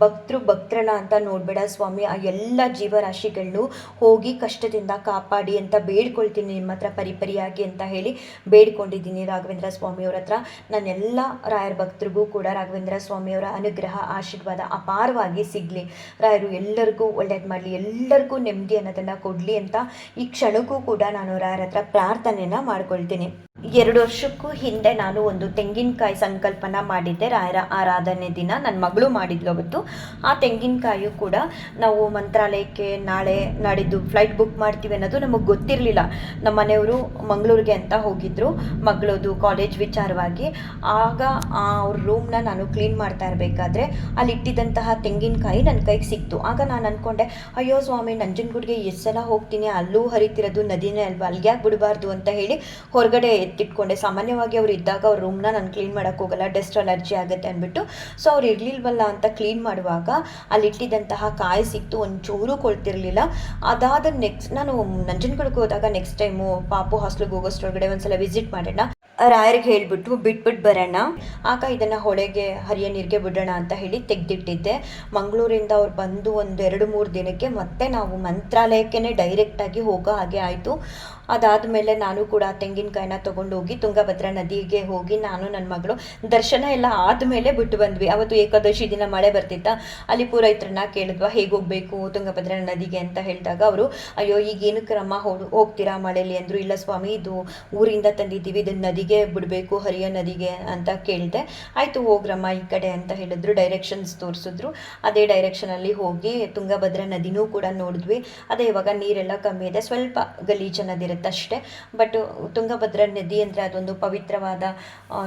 ಭಕ್ತರನ ಅಂತ ನೋಡಬೇಡ ಸ್ವಾಮಿ. ಆ ಎಲ್ಲ ಜೀವರಾಶಿಗಳನ್ನು ಹೋಗಿ ಕಷ್ಟದಿಂದ ಕಾಪಾಡಿ ಅಂತ ಬೇಡ್ಕೊಳ್ತೀನಿ ನಿಮ್ಮ ಹತ್ರ ಪರಿಪರಿಯಾಗಿ ಅಂತ ಹೇಳಿ ಬೇಡ್ಕೊಂಡಿದ್ದೀನಿ ರಾಘವೇಂದ್ರ ಸ್ವಾಮಿಯವ್ರ ಹತ್ರ. ನನ್ನೆಲ್ಲ ರಾಯರ ಭಕ್ತರಿಗೂ ಕೂಡ ರಾಘವೇಂದ್ರ ಸ್ವಾಮಿಯವರ ಅನುಗ್ರಹ ಆಶೀರ್ವಾದ ಅಪಾರವಾಗಿ ಸಿಗಲಿ. ರಾಯರು ಎಲ್ಲರಿಗೂ ಒಳ್ಳೇದು ಮಾಡಲಿ, ಎಲ್ಲರಿಗೂ ನೆಮ್ಮದಿ ಅನ್ನೋದನ್ನು ಕೊಡಲಿ ಅಂತ ಈ ಕ್ಷಣಕ್ಕೂ ಕೂಡ ನಾನು ರಾಯರ ಹತ್ರ ಪ್ರಾರ್ಥನೆನ ಮಾಡ್ಕೊಳ್ತೀನಿ. 2 ವರ್ಷಕ್ಕೂ ಹಿಂದೆ ನಾನು ಒಂದು ತೆಂಗಿನಕಾಯಿ ಸಂಕಲ್ಪನ ಮಾಡಿದ್ದೆ ರಾಯರ ಆರಾಧನೆ ದಿನ. ನನ್ನ ಮಗಳು ಮಾಡಿದ್ಲು ಅವತ್ತು. ಆ ತೆಂಗಿನಕಾಯಿಯು ಕೂಡ ನಾವು ಮಂತ್ರಾಲಯಕ್ಕೆ ನಾಳೆ ನಾಡಿದ್ದು ಫ್ಲೈಟ್ ಬುಕ್ ಮಾಡ್ತೀವಿ ಅನ್ನೋದು ನಮಗೆ ಗೊತ್ತಿರಲಿಲ್ಲ. ನಮ್ಮ ಮನೆಯವರು ಮಂಗಳೂರಿಗೆ ಅಂತ ಹೋಗಿದ್ದರು ಮಗಳದು ಕಾಲೇಜ್ ವಿಚಾರವಾಗಿ. ಆಗ ಅವ್ರ ರೂಮ್ನ ನಾನು ಕ್ಲೀನ್ ಮಾಡ್ತಾ ಇರಬೇಕಾದ್ರೆ ಅಲ್ಲಿ ಇಟ್ಟಿದ್ದಂತಹ ತೆಂಗಿನಕಾಯಿ ನನ್ನ ಕೈಗೆ ಸಿಕ್ತು. ಆಗ ನಾನು ಅಂದ್ಕೊಂಡೆ, ಅಯ್ಯೋ ಸ್ವಾಮಿ ನಂಜನಗೂಡಿಗೆ ಎಷ್ಟು ಸಲ ಹೋಗ್ತೀನಿ, ಅಲ್ಲೂ ಹರಿತಿರೋದು ನದಿನೇ ಅಲ್ವಾ, ಅಲ್ಲಿಗೆ ಯಾಕೆ ಬಿಡಬಾರ್ದು ಅಂತ ಹೇಳಿ ಹೊರಗಡೆ ಎತ್ತಿಟ್ಕೊಂಡೆ. ಸಾಮಾನ್ಯವಾಗಿ ಅವ್ರು ಇದ್ದಾಗ ಅವ್ರ ರೂಮ್ನ ನಾನು ಕ್ಲೀನ್ ಮಾಡೋಕ್ಕೆ ಹೋಗಲ್ಲ, ಡಸ್ಟ್ ಅಲರ್ಜಿ ಆಗುತ್ತೆ ಅಂದ್ಬಿಟ್ಟು. ಸೊ ಅವ್ರು ಇರಲಿಲ್ವಲ್ಲ ಅಂತ ಕ್ಲೀನ್ ಮಾಡುವಾಗ ಅಲ್ಲಿ ಇಟ್ಟಿದ್ದಂತಹ ಕಾಯಿ ಸಿಕ್ತು, ಒಂಚೂರು ಕೊಳ್ತಿರ್ಲಿಲ್ಲ. ಅದಾದ ನೆಕ್ಸ್ಟ್ ನಾನು ನಂಜನಗೂಡಿಗೆ ಹೋದಾಗ ನೆಕ್ಸ್ಟ್ ಟೈಮು ಪಾಪು ಹಾಸ್ಟೆಲ್ಗೆ ಹೋಗೋಷ್ಟೊಳಗಡೆ ಒಂದ್ಸಲ ವಿಸಿಟ್ ಮಾಡೋಣ, ರಾಯರಿಗೆ ಹೇಳ್ಬಿಟ್ಟು ಬಿಟ್ಬಿಟ್ಟು ಬರೋಣ, ಆಗ ಇದನ್ನು ಹೊಳೆಗೆ ಹರಿಯ ನೀರಿಗೆ ಬಿಡೋಣ ಅಂತ ಹೇಳಿ ತೆಗೆದಿಟ್ಟಿದ್ದೆ. ಮಂಗಳೂರಿಂದ ಅವ್ರು ಬಂದು ಒಂದು 2-3 ದಿನಕ್ಕೆ ಮತ್ತೆ ನಾವು ಮಂತ್ರಾಲಯಕ್ಕೇ ಡೈರೆಕ್ಟಾಗಿ ಹೋಗೋ ಹಾಗೆ ಆಯಿತು. ಅದಾದಮೇಲೆ ನಾನು ಕೂಡ ತೆಂಗಿನಕಾಯಿನ ತೊಗೊಂಡೋಗಿ ತುಂಗಭದ್ರಾ ನದಿಗೆ ಹೋಗಿ ನಾನು ನನ್ನ ಮಗಳು ದರ್ಶನ ಎಲ್ಲ ಆದಮೇಲೆ ಬಿಟ್ಟು ಬಂದ್ವಿ. ಅವತ್ತು ಏಕಾದಶಿ ದಿನ ಮಳೆ ಬರ್ತಿತ್ತ. ಅಲ್ಲಿ ಪೂರೈತರನ್ನ ಕೇಳಿದ್ವಾ ಹೇಗೆ ಹೋಗಬೇಕು ತುಂಗಭದ್ರಾ ನದಿಗೆ ಅಂತ ಹೇಳಿದಾಗ ಅವರು ಅಯ್ಯೋ ಈಗೇನು ಕ್ರಮ ಹೋಗ್ತೀರಾ ಮಳೆಯಲ್ಲಿ ಅಂದರು. ಇಲ್ಲ ಸ್ವಾಮಿ ಇದು ಊರಿಂದ ತಂದಿದ್ದೀವಿ, ಇದನ್ನು ನದಿಗೆ ಬಿಡಬೇಕು, ಹರಿಯ ನದಿಗೆ ಅಂತ ಕೇಳಿದೆ. ಆಯಿತು ಹೋಗ್ರಮ್ಮ ಈ ಕಡೆ ಅಂತ ಹೇಳಿದ್ರು. ಡೈರೆಕ್ಷನ್ಸ್ ತೋರಿಸಿದ್ರು. ಅದೇ ಡೈರೆಕ್ಷನಲ್ಲಿ ಹೋಗಿ ತುಂಗಭದ್ರಾ ನದಿನೂ ಕೂಡ ನೋಡಿದ್ವಿ. ಅದೇ ಇವಾಗ ನೀರೆಲ್ಲ ಕಮ್ಮಿ ಇದೆ, ಸ್ವಲ್ಪ ಗಲೀಜನ್ನದಿರುತ್ತೆ ಅಷ್ಟೇ. ಬಟ್ ತುಂಗಭದ್ರಾ ನದಿ ಅಂದರೆ ಅದೊಂದು ಪವಿತ್ರವಾದ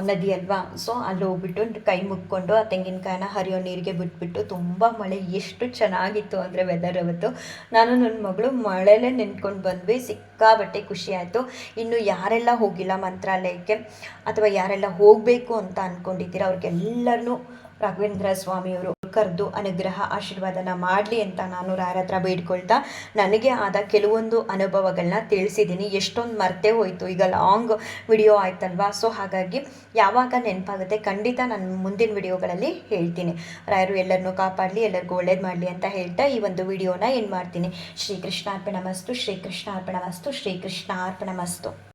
ನದಿ ಅಲ್ವಾ. ಸೊ ಅಲ್ಲಿ ಹೋಗ್ಬಿಟ್ಟು ಕೈ ಮುಕ್ಕೊಂಡು ಆ ತೆಂಗಿನಕಾಯಿನ ಹರಿಯೋ ನೀರಿಗೆ ಬಿಟ್ಬಿಟ್ಟು ತುಂಬ ಮಳೆ ಎಷ್ಟು ಚೆನ್ನಾಗಿತ್ತು ಅಂದರೆ ವೆದರ್ ಅವತ್ತು. ನಾನು ನನ್ನ ಮಗಳು ಮಳೆಯಲ್ಲೇ ನೆನ್ಕೊಂಡು ಬಂದ್ವಿ. ಸಿಕ್ಕಾಬಟ್ಟೆ ಖುಷಿ ಆಯಿತು. ಇನ್ನು ಯಾರೆಲ್ಲ ಹೋಗಿಲ್ಲ ಮಂತ್ರಾಲಯಕ್ಕೆ ಅಥವಾ ಯಾರೆಲ್ಲ ಹೋಗಬೇಕು ಅಂತ ಅಂದ್ಕೊಂಡಿದ್ದೀರ ಅವ್ರಿಗೆಲ್ಲರನ್ನೂ ರಾಘವೇಂದ್ರ ಸ್ವಾಮಿಯವರು ಕರೆದು ಅನುಗ್ರಹ ಆಶೀರ್ವಾದನ ಮಾಡಲಿ ಅಂತ ನಾನು ರಾಯರ ಹತ್ರ ಬೇಡ್ಕೊಳ್ತಾ ನನಗೆ ಆದ ಕೆಲವೊಂದು ಅನುಭವಗಳನ್ನ ತಿಳಿಸಿದ್ದೀನಿ. ಎಷ್ಟೊಂದು ಮರ್ತೇ ಹೋಯಿತು, ಈಗ ಲಾಂಗ್ ವಿಡಿಯೋ ಆಯ್ತಲ್ವಾ. ಸೊ ಹಾಗಾಗಿ ಯಾವಾಗ ನೆನಪಾಗುತ್ತೆ ಖಂಡಿತ ನಾನು ಮುಂದಿನ ವಿಡಿಯೋಗಳಲ್ಲಿ ಹೇಳ್ತೀನಿ. ರಾಯರು ಎಲ್ಲರನ್ನೂ ಕಾಪಾಡಲಿ, ಎಲ್ಲರಿಗೂ ಒಳ್ಳೇದು ಮಾಡಲಿ ಅಂತ ಹೇಳ್ತಾ ಈ ಒಂದು ವಿಡಿಯೋನ ಏನು ಮಾಡ್ತೀನಿ. ಶ್ರೀಕೃಷ್ಣಾರ್ಪಣಮಸ್ತು, ಶ್ರೀಕೃಷ್ಣಾರ್ಪಣಮಸ್ತು, ಶ್ರೀಕೃಷ್ಣಾರ್ಪಣಮಸ್ತು.